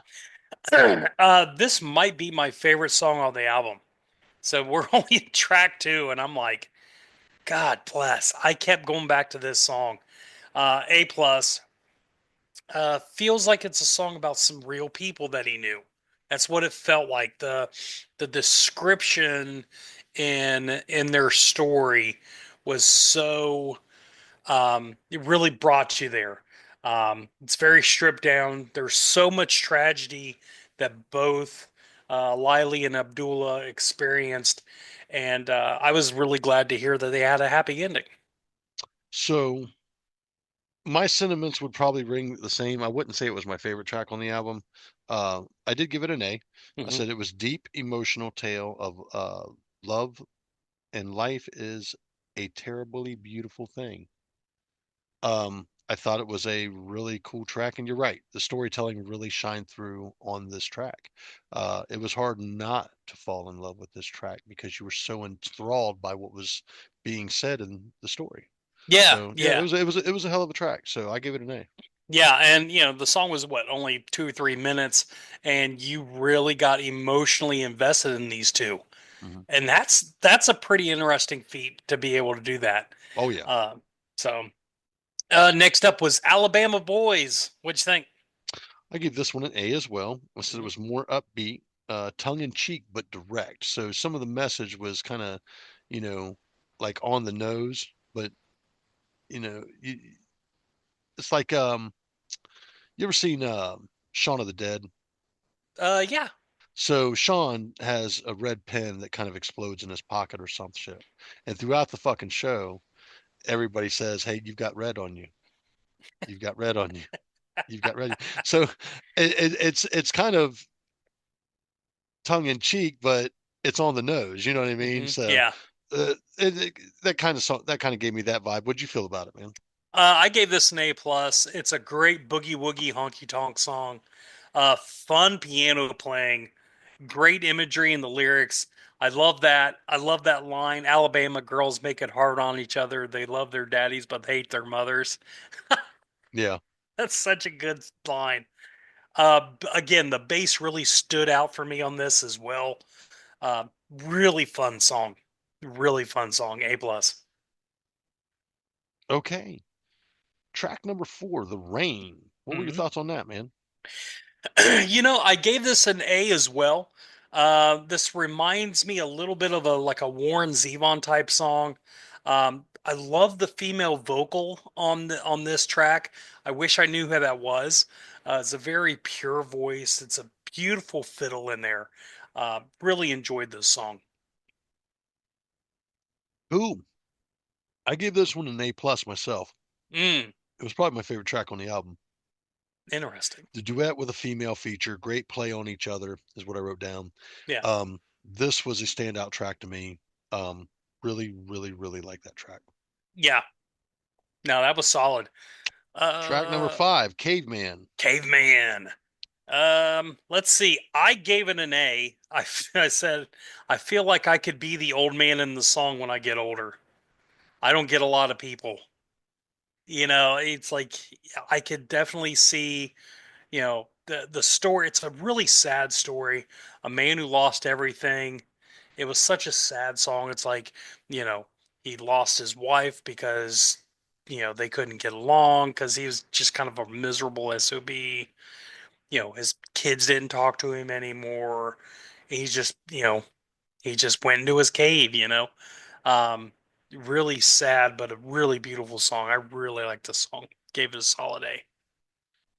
that? This might be my favorite song on the album. So we're only in track 2, and I'm like, God bless. I kept going back to this song. A plus. Feels like it's a song about some real people that he knew. That's what it felt like. The description in their story was so it really brought you there. It's very stripped down. There's so much tragedy that both Lily and Abdullah experienced, and I was really glad to hear that they had a happy ending. So my sentiments would probably ring the same. I wouldn't say it was my favorite track on the album. I did give it an A. I Hmm. said it was deep emotional tale of love and life is a terribly beautiful thing. I thought it was a really cool track, and you're right. The storytelling really shined through on this track. It was hard not to fall in love with this track because you were so enthralled by what was being said in the story. Yeah, So yeah, yeah, it was a hell of a track. So I give it an A. yeah, and the song was what, only 2 or 3 minutes, and you really got emotionally invested in these two, Mhm. and that's a pretty interesting feat to be able to do that. Oh yeah. Uh, so next up was Alabama Boys. What'd you think? I give this one an A as well. I said it Mhm. was more upbeat, tongue in cheek, but direct. So some of the message was kind of, you know, like on the nose, but it's like you ever seen Shaun of the Dead? Yeah. So Sean has a red pen that kind of explodes in his pocket or some shit. And throughout the fucking show, everybody says, "Hey, you've got red on you. You've got red on you. You've got red." So it's kind of tongue in cheek, but it's on the nose. You know what I mean? So Yeah. that kind of that kind of gave me that vibe. What'd you feel about it, man? I gave this an A plus. It's a great boogie woogie honky tonk song. Fun piano playing, great imagery in the lyrics. I love that. I love that line. Alabama girls make it hard on each other. They love their daddies, but they hate their mothers. Yeah, That's such a good line. Again, the bass really stood out for me on this as well. Really fun song. Really fun song. A plus. okay. Track number 4, The Rain. What were your Mhm. thoughts on that, man? I gave this an A as well. This reminds me a little bit of a like a Warren Zevon type song. I love the female vocal on this track. I wish I knew who that was. It's a very pure voice. It's a beautiful fiddle in there. Really enjoyed this song. Boom. I gave this one an A plus myself. Mm, It was probably my favorite track on the album. interesting. The duet with a female feature, great play on each other is what I wrote down. Yeah, This was a standout track to me. Really, really, really like that track. yeah. No, that was solid. Track number Uh, 5, Caveman. Caveman. Let's see. I gave it an A. I said I feel like I could be the old man in the song when I get older. I don't get a lot of people. It's like I could definitely see, the story. It's a really sad story. A man who lost everything. It was such a sad song. It's like, you know, he lost his wife because, they couldn't get along because he was just kind of a miserable SOB. His kids didn't talk to him anymore. He's just, he just went into his cave. Um, really sad, but a really beautiful song. I really like this song. Gave it a solid A.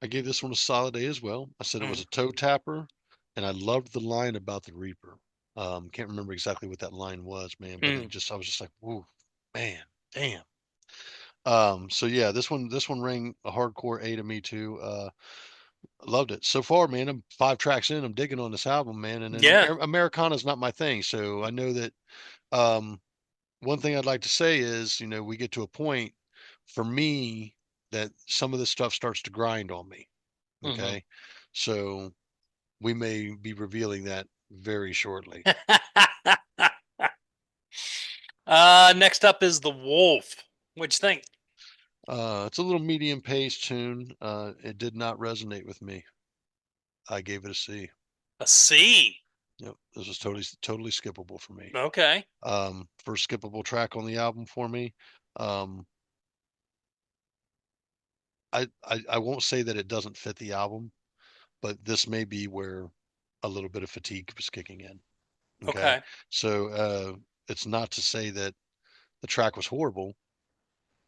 I gave this one a solid A as well. I said it was Mm, a toe tapper, and I loved the line about the Reaper. Can't remember exactly what that line was, man, but mm. I was just like, whoa, man, damn. So yeah, this one rang a hardcore A to me too. Loved it so far, man. I'm 5 tracks in. I'm digging on this album, man. And then Yeah. Americana is not my thing, so I know that. Um, One thing I'd like to say is, we get to a point for me that some of this stuff starts to grind on me. Hmm. Okay, so we may be revealing that very shortly. Next up is The Wolf. What'd you think? It's a little medium paced tune. It did not resonate with me. I gave it a C. A C. Yep, this was totally skippable for me. Okay. First skippable track on the album for me. Um, I won't say that it doesn't fit the album, but this may be where a little bit of fatigue was kicking in. Okay, Okay. so it's not to say that the track was horrible.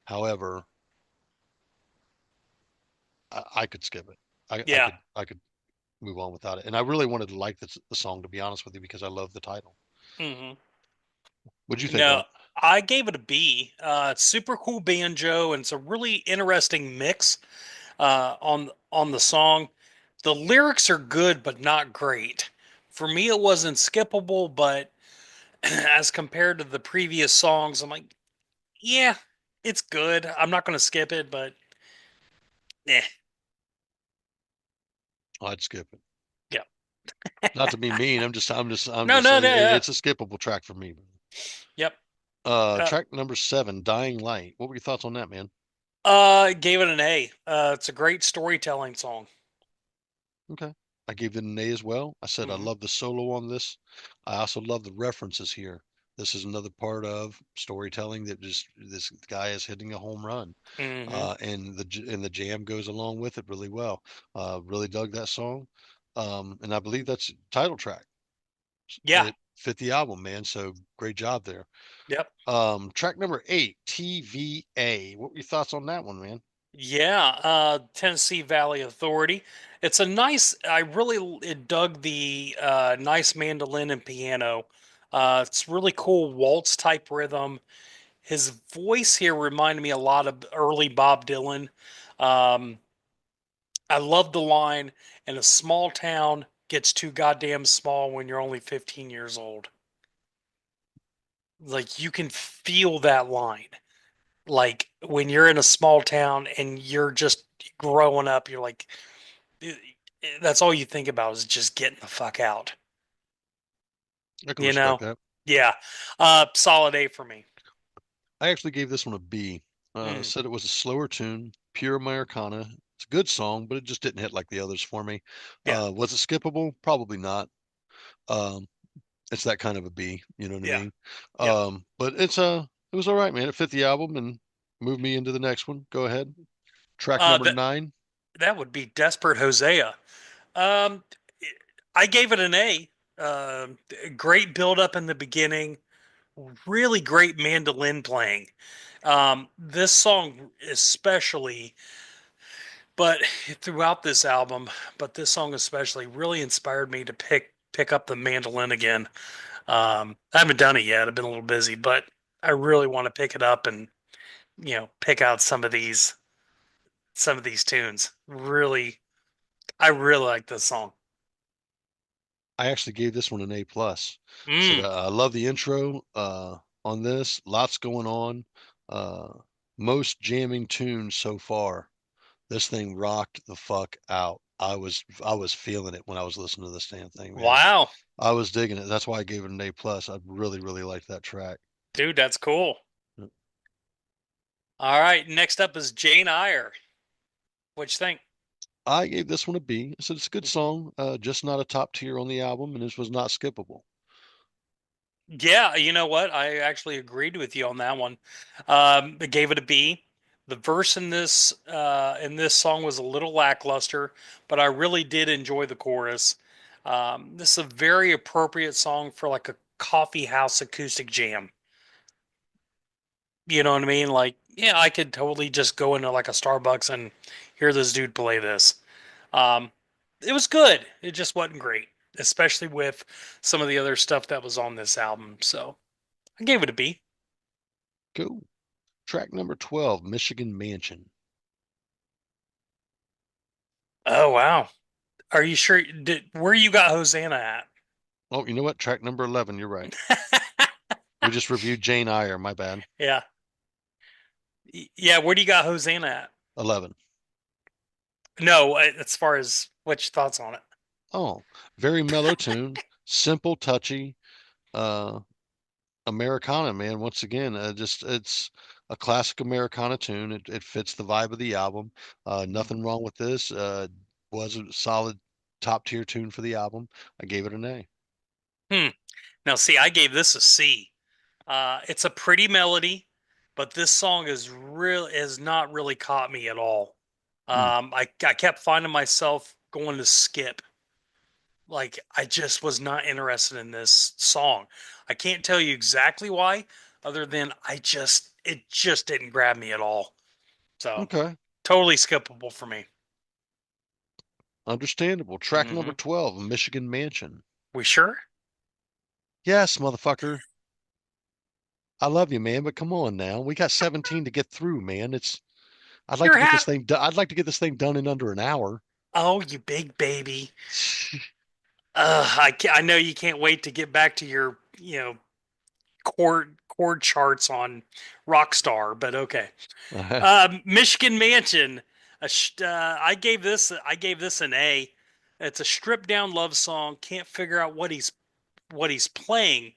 However, I could skip it. Yeah. I could move on without it. And I really wanted to like the song, to be honest with you, because I love the title. Hmm. What'd you think on No, it? I gave it a B. It's super cool banjo, and it's a really interesting mix on the song. The lyrics are good, but not great. For me, it wasn't skippable, but as compared to the previous songs, I'm like, yeah, it's good. I'm not going to skip it, but eh, I'd skip it. yeah. Not to be mean. I'm No, just no, saying no, yeah. it's a skippable track for me. Yep. Uh, Track number 7, Dying Light. What were your thoughts on that, man? gave it an A. It's a great storytelling song. Okay. I gave it an A as well. I said I Hmm. love the solo on this. I also love the references here. This is another part of storytelling that just this guy is hitting a home run, Hmm. and the jam goes along with it really well. Really dug that song, and I believe that's title track. Yeah. It fit the album, man. So great job there. Yep. Track number 8, TVA. What were your thoughts on that one, man? Yeah, Tennessee Valley Authority. It's a nice. I really dug the nice mandolin and piano. It's really cool waltz type rhythm. His voice here reminded me a lot of early Bob Dylan. Um, I love the line, "And a small town gets too goddamn small when you're only 15 years old." Like you can feel that line. Like when you're in a small town and you're just growing up, you're like, that's all you think about is just getting the fuck out. I can You respect know? that. Yeah. Solid A for me. I actually gave this one a B. Mm, Said it was a slower tune, pure Americana. It's a good song, but it just didn't hit like the others for me. yeah. Was it skippable? Probably not. Um, it's that kind of a B, you know what I Yeah. mean? Yep. But it was all right, man. It fit the album and moved me into the next one. Go ahead. Track number That 9. that would be Desperate Hosea. Um, I gave it an A. Great build up in the beginning. Really great mandolin playing. This song especially, but throughout this album, but this song especially really inspired me to pick up the mandolin again. I haven't done it yet. I've been a little busy, but I really want to pick it up and pick out some of these tunes. Really, I really like this song. I actually gave this one an A plus. Said Mm, I love the intro on this. Lots going on. Most jamming tunes so far. This thing rocked the fuck out. I was feeling it when I was listening to this damn thing, man. wow, I was digging it. That's why I gave it an A plus. I really, really liked that track. dude, that's cool. All right, next up is Jane Eyre. What you think? I gave this one a B. I said it's a good song, just not a top tier on the album, and this was not skippable. Yeah, you know what? I actually agreed with you on that one. I gave it a B. The verse in this song was a little lackluster, but I really did enjoy the chorus. This is a very appropriate song for like a coffee house acoustic jam. You know what I mean? Like, yeah, I could totally just go into like a Starbucks and hear this dude play this. Um, it was good. It just wasn't great, especially with some of the other stuff that was on this album. So I gave it a B. Cool. Track number 12, Michigan Mansion. Oh wow. Are you sure where you got Hosanna Oh, you know what? Track number 11, you're right. at? We just reviewed Jane Eyre, my bad. Yeah. Yeah, where do you got Hosanna at? 11. No, as far as what's your thoughts on it? Oh, very mellow tune, simple, touchy. Uh, Americana, man. Once again, just it's a classic Americana tune. It fits the vibe of the album. Nothing wrong with this. Was a solid top tier tune for the album. I gave it an A. Hmm. Now see, I gave this a C. It's a pretty melody, but this song is not really caught me at all. Hmm. I kept finding myself going to skip. Like I just was not interested in this song. I can't tell you exactly why, other than it just didn't grab me at all. So Okay, totally skippable for me. understandable. Track Hmm. number 12, Michigan Mansion. We sure? Yes, motherfucker. I love you, man, but come on now. We got 17 to get through, man. I'd like You're to get this happy. thing done. I'd like to get this thing done in under an hour. Oh, you big baby. I know you can't wait to get back to your chord charts on Rockstar, but okay. Michigan Mansion. I gave this an A. It's a stripped down love song. Can't figure out what he's playing.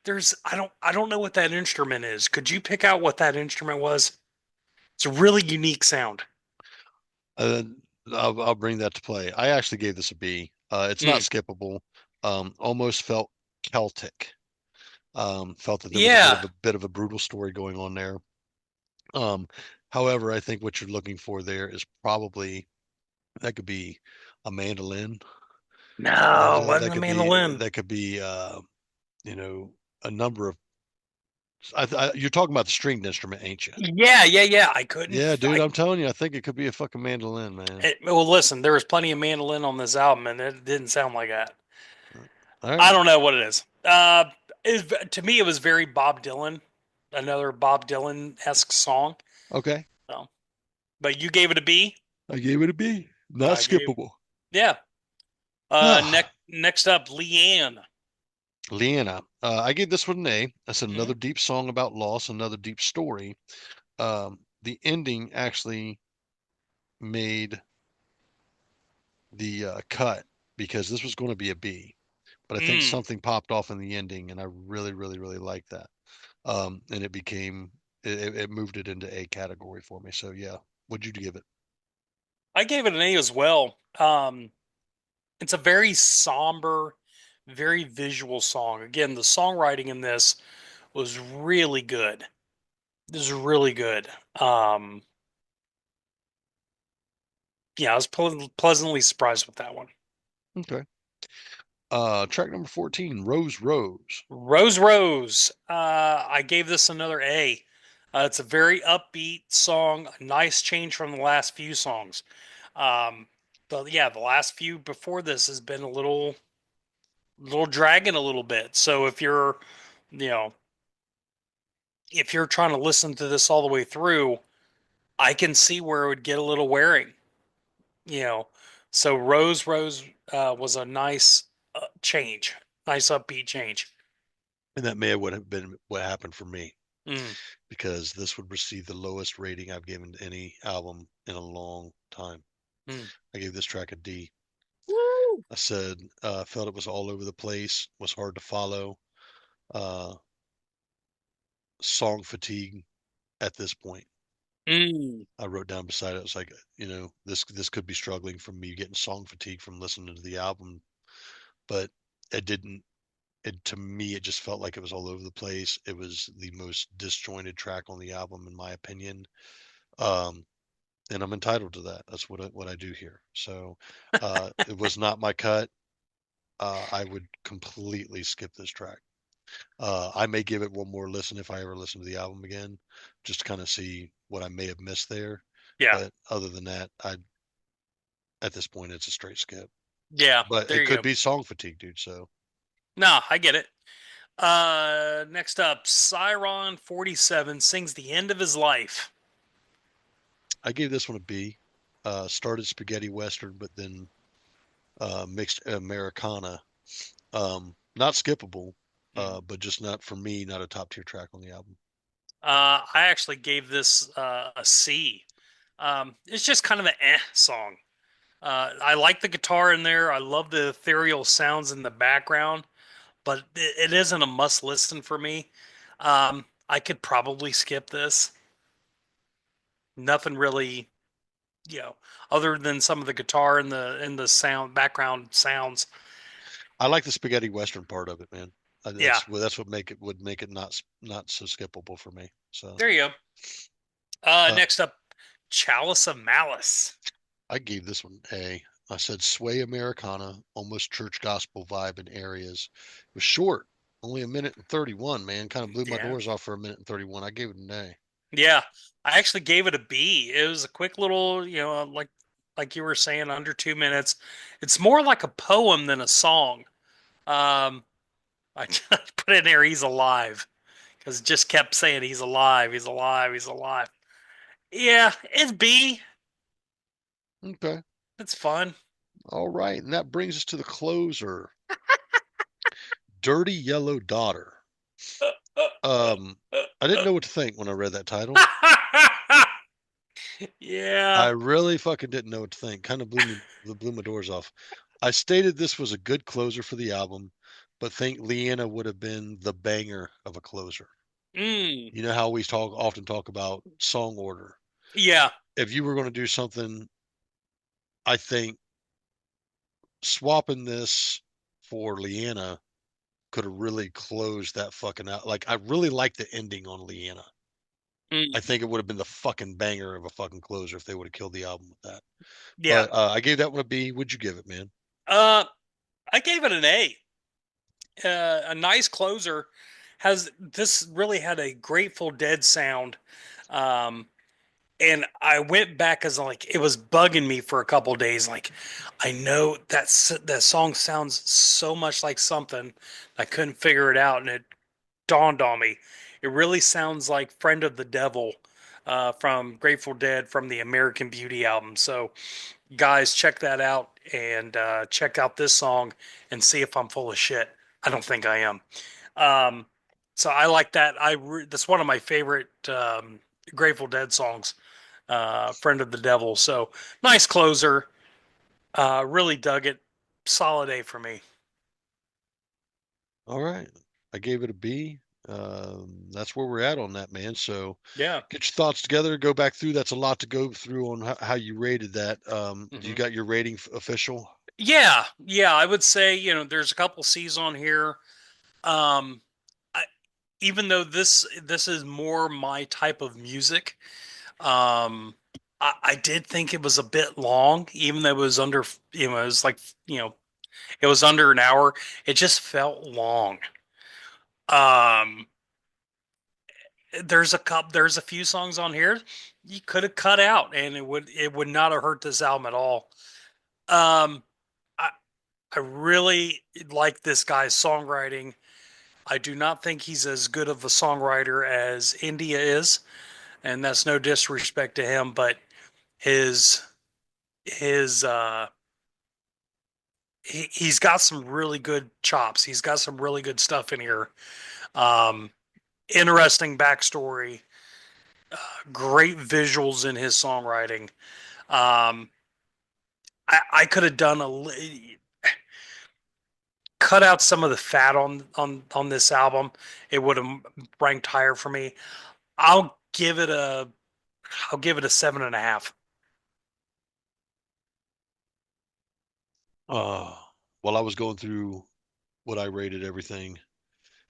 I don't know what that instrument is. Could you pick out what that instrument was? It's a really unique sound. Uh, I'll bring that to play. I actually gave this a B. It's not Mm, skippable. Almost felt Celtic. Felt that there was a Yeah. bit of a brutal story going on there. Um, However, I think what you're looking for there is probably that could be a mandolin. No, wasn't a mandolin. That could be you know, a number of you're talking about the stringed instrument, ain't you? Yeah, yeah, yeah. I couldn't. Yeah, dude, I'm telling you, I think it could be a fucking mandolin, man. Well, listen, there was plenty of mandolin on this album, and it didn't sound like that. All I right. don't know what it is. To me, it was very Bob Dylan, another Bob Dylan esque song. Okay. So, but you gave it a B. I gave it a B. Not I gave, skippable. yeah. Ah, Next up, Leanne. Leanna. I gave this one an A. I said Mhm. another deep song about loss, another deep story. The ending actually made the cut because this was going to be a B, but I think Mm. something popped off in the ending, and I really, really, really liked that. And it moved it into A category for me. So yeah, what'd you give it? I gave it an A as well. It's a very somber, very visual song. Again, the songwriting in this was really good. This is really good. Um, yeah, I was pleasantly surprised with that one. Okay. Track number 14, Rose Rose. Rose Rose. I gave this another A. It's a very upbeat song, a nice change from the last few songs. Um, the last few before this has been little dragging a little bit. So you know, if you're trying to listen to this all the way through, I can see where it would get a little wearing. You know, so Rose Rose was a nice change, nice upbeat change. And that may have been what happened for me Mm, because this would receive the lowest rating I've given to any album in a long time. mm. I gave this track a D. Woo! I said, felt it was all over the place, was hard to follow, uh, song fatigue at this point. Mm. I wrote down beside it, I was like, this could be struggling from me getting song fatigue from listening to the album, but it didn't. It to me, it just felt like it was all over the place. It was the most disjointed track on the album, in my opinion. Um, and I'm entitled to that. That's what I do here. So, it was not my cut. I would completely skip this track. I may give it one more listen if I ever listen to the album again, just to kind of see what I may have missed there. Yeah, But other than that, at this point it's a straight skip. yeah. But There it you could go. be song fatigue, dude. So No, I get it. Next up, Cyron 47 sings the end of his life. I gave this one a B. Started spaghetti western, but then mixed Americana. Not skippable, Mm. but just not for me, not a top tier track on the album. I actually gave this a C. It's just kind of an song. I like the guitar in there. I love the ethereal sounds in the background, but it isn't a must listen for me. I could probably skip this. Nothing really, you know, other than some of the guitar and the sound background sounds. I like the spaghetti western part of it, man. Yeah, That's what make it would make it not so skippable for me. So there you go. uh, Next up, Chalice of Malice. I gave this one A. I said sway Americana, almost church gospel vibe in areas. It was short, only a minute and 31, man. Kind of blew my Yeah, doors off for a minute and 31. I gave it an A. yeah. I actually gave it a B. It was a quick little, like you were saying, under 2 minutes. It's more like a poem than a song. Um, I just put in there, he's alive, because it just kept saying he's alive, he's alive, he's alive. Yeah, it's B. Okay. It's fun. All right. And that brings us to the closer. Dirty Yellow Daughter. I didn't know what to think when I read that title. Yeah. I really fucking didn't know what to think. Kind of blew my doors off. I stated this was a good closer for the album, but think Leanna would have been the banger of a closer. Mm. You know how we often talk about song order. Yeah. If you were going to do something, I think swapping this for Leanna could have really closed that fucking out. Like, I really like the ending on Leanna. I Mm, think it would have been the fucking banger of a fucking closer if they would have killed the album with that. yeah. But I gave that one a B. Would you give it, man? Uh, I gave it an A. A nice closer. Has this really had a Grateful Dead sound? Um, and I went back as like it was bugging me for a couple days. Like, I know that song sounds so much like something. I couldn't figure it out, and it dawned on me. It really sounds like "Friend of the Devil" from Grateful Dead from the American Beauty album. So, guys, check that out and check out this song and see if I'm full of shit. I don't think I am. Um, so I like that. That's one of my favorite Grateful Dead songs, "Friend of the Devil." So nice closer. Really dug it. Solid A for me. All right. I gave it a B. That's where we're at on that, man. So Yeah. get your thoughts together, go back through. That's a lot to go through on how you rated that. You Hmm. got your rating official? Yeah, yeah. I would say there's a couple C's on here. Um, I, even though this is more my type of music, um, I did think it was a bit long, even though it was under. It was like it was under an hour. It just felt long. Um, there's a few songs on here you could have cut out, and it would not have hurt this album at all. Um, I I really like this guy's songwriting. I do not think he's as good of a songwriter as India is, and that's no disrespect to him, but his his he's got some really good chops. He's got some really good stuff in here. Um, Interesting backstory, great visuals in his songwriting. Um, I could have done cut out some of the fat on this album. It would have ranked higher for me. I'll give it a I'll give it a 7.5. Uh, while I was going through what I rated everything,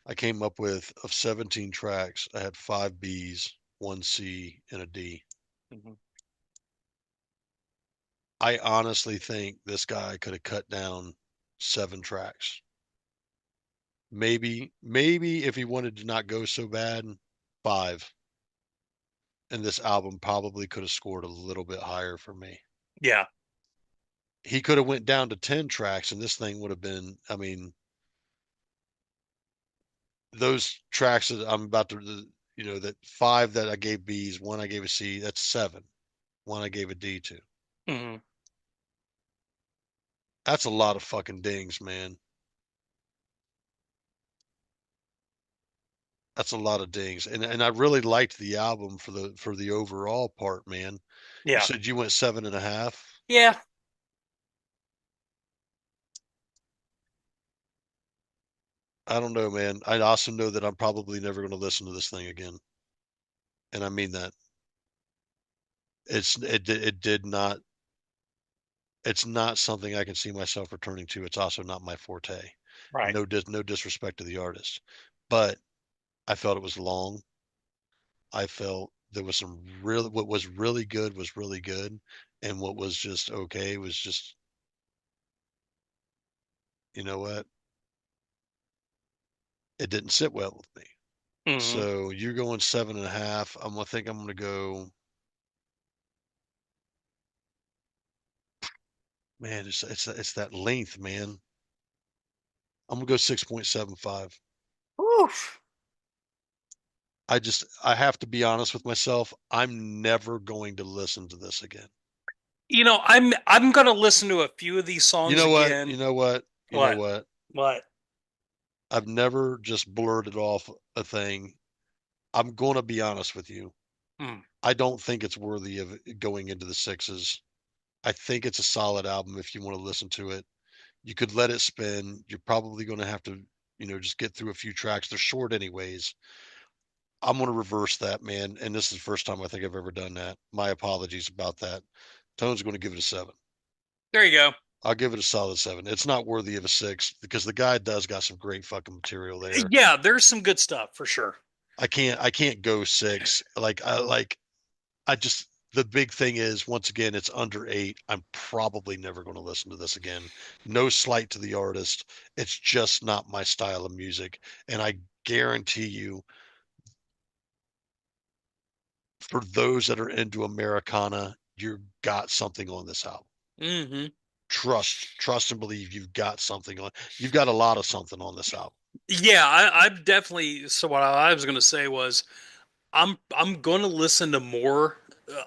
I came up with of 17 tracks, I had 5 Bs, 1 C, and a D. Mm-hmm. I honestly think this guy could have cut down 7 tracks. Maybe if he wanted to not go so bad, 5. And this album probably could have scored a little bit higher for me. Yeah. He could have went down to 10 tracks and this thing would have been, I mean, those tracks that I'm about to, that 5 that I gave Bs, 1 I gave a C, that's 7. 1 I gave a D to. Mm-hmm. That's a lot of fucking dings, man. That's a lot of dings. And I really liked the album for the overall part, man. You Yeah. said you went 7.5. Yeah. I don't know, man. I also know that I'm probably never going to listen to this thing again. And I mean that. It did not, it's not something I can see myself returning to. It's also not my forte. Right. No disrespect to the artist, but I felt it was long. I felt there was some really, what was really good was really good, and what was just okay was just, you know what, it didn't sit well with me. Mm-hmm. So you're going 7.5. I think I'm gonna go. Man, it's that length, man. I'm gonna go 6.75. Oof. I have to be honest with myself. I'm never going to listen to this again. I'm gonna listen to a few of these You songs know what? again. You know what? You know What? what? What? I've never just blurted off a thing. I'm going to be honest with you. Mm. I don't think it's worthy of going into the sixes. I think it's a solid album if you want to listen to it. You could let it spin. You're probably going to have to, just get through a few tracks. They're short anyways. I'm going to reverse that, man. And this is the first time I think I've ever done that. My apologies about that. Tone's going to give it a 7. There you go. I'll give it a solid 7. It's not worthy of a 6 because the guy does got some great fucking material there. Yeah, there's some good stuff for sure. I can't go 6. I just the big thing is once again it's under 8. I'm probably never going to listen to this again. No slight to the artist. It's just not my style of music, and I guarantee you for those that are into Americana, you've got something on this album. Hmm. Trust and believe you've got something on. You've got a lot of something on this album. Yeah, I'm definitely. So what I was going to say was, I'm going to listen to more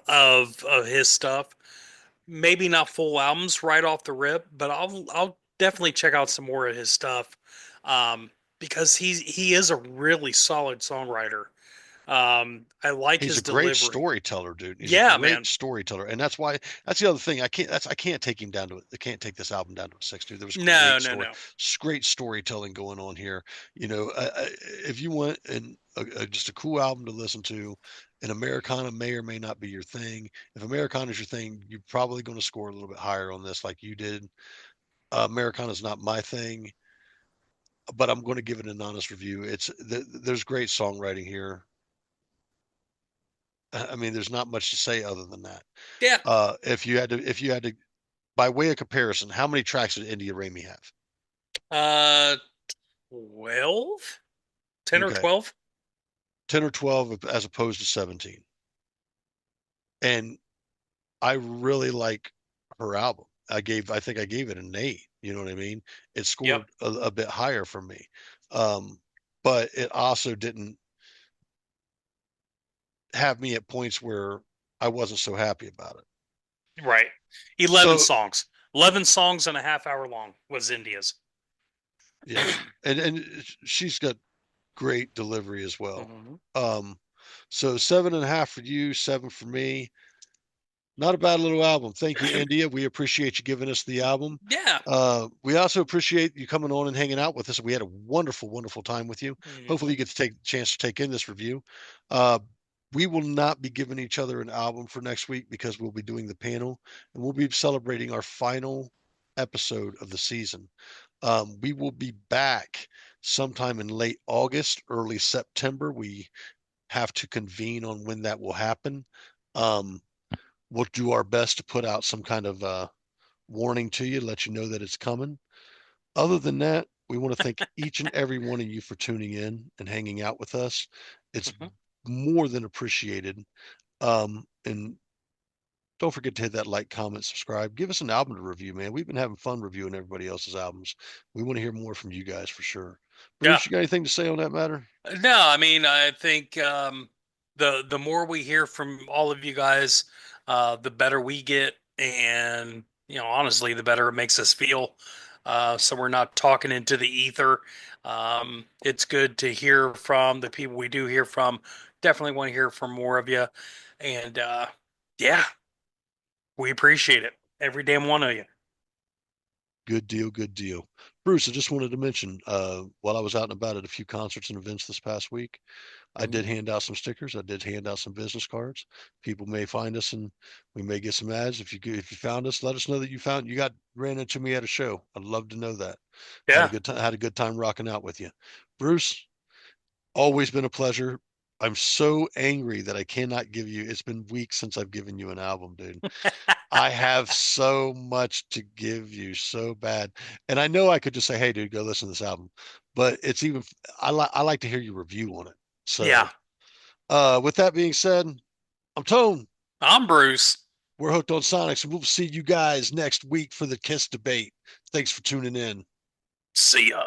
of his stuff. Maybe not full albums right off the rip, but I'll definitely check out some more of his stuff, because he is a really solid songwriter. I like He's his a great delivery. storyteller, dude. He's a Yeah, great man. storyteller, and that's the other thing. I can't take him down to it. I can't take this album down to a 6, dude. There was No, no, no. great storytelling going on here. If you want just a cool album to listen to, an Americana may or may not be your thing. If Americana is your thing, you're probably going to score a little bit higher on this, like you did. Americana is not my thing, but I'm going to give it an honest review. There's great songwriting here. I mean, there's not much to say other than that. Yeah. If you had to, by way of comparison, how many tracks did India Ramey have? Uh, 12, 10 or Okay, 12. 10 or 12 as opposed to 17. And I really like her album. I think I gave it an 8. You know what I mean? It Yep. scored a bit higher for me. Um, but it also didn't have me at points where I wasn't so happy about it. Right. 11 So songs. 11 songs and a half hour long was India's. yeah, and she's got great delivery as well. Hmm. Um, so 7.5 for you, 7 for me. Not a bad little album. Thank you, India. We appreciate you giving us the album. Yeah. We also appreciate you coming on and hanging out with us. We had a wonderful, wonderful time with you. Hopefully, Hmm. you get to take the chance to take in this review. Uh, we will not be giving each other an album for next week because we'll be doing the panel and we'll be celebrating our final episode of the season. We will be back sometime in late August, early September. We have to convene on when that will happen. Um, we'll do our best to put out some kind of warning to you, let you know that it's coming. Other than that, we want to thank each and every one of you for tuning in and hanging out with us. It's Hmm. more than appreciated. And don't forget to hit that like, comment, subscribe. Give us an album to review, man. We've been having fun reviewing everybody else's albums. We want to hear more from you guys for sure. Yeah. Bruce, you got anything to say on that matter? No, I mean, I think the more we hear from all of you guys, the better we get, and honestly, the better it makes us feel. So we're not talking into the ether. It's good to hear from the people we do hear from. Definitely want to hear from more of you, and yeah, we appreciate it, every damn one of you. Good deal, good deal. Bruce, I just wanted to mention, while I was out and about at a few concerts and events this past week, I Mhm. did hand out some stickers. I did hand out some business cards. People may find us and we may get some ads. If you found us, let us know that you ran into me at a show. I'd love to know that. Yeah, Had a good time rocking out with you. Bruce, always been a pleasure. I'm so angry that I cannot give you. It's been weeks since I've given you an album, dude. I have so much to give you so bad. And I know I could just say, "Hey dude, go listen to this album." But it's even I like to hear your review on it. yeah. So, with that being said, I'm Tone. I'm Bruce. We're hooked on Sonics and we'll see you guys next week for the Kiss debate. Thanks for tuning in. See ya.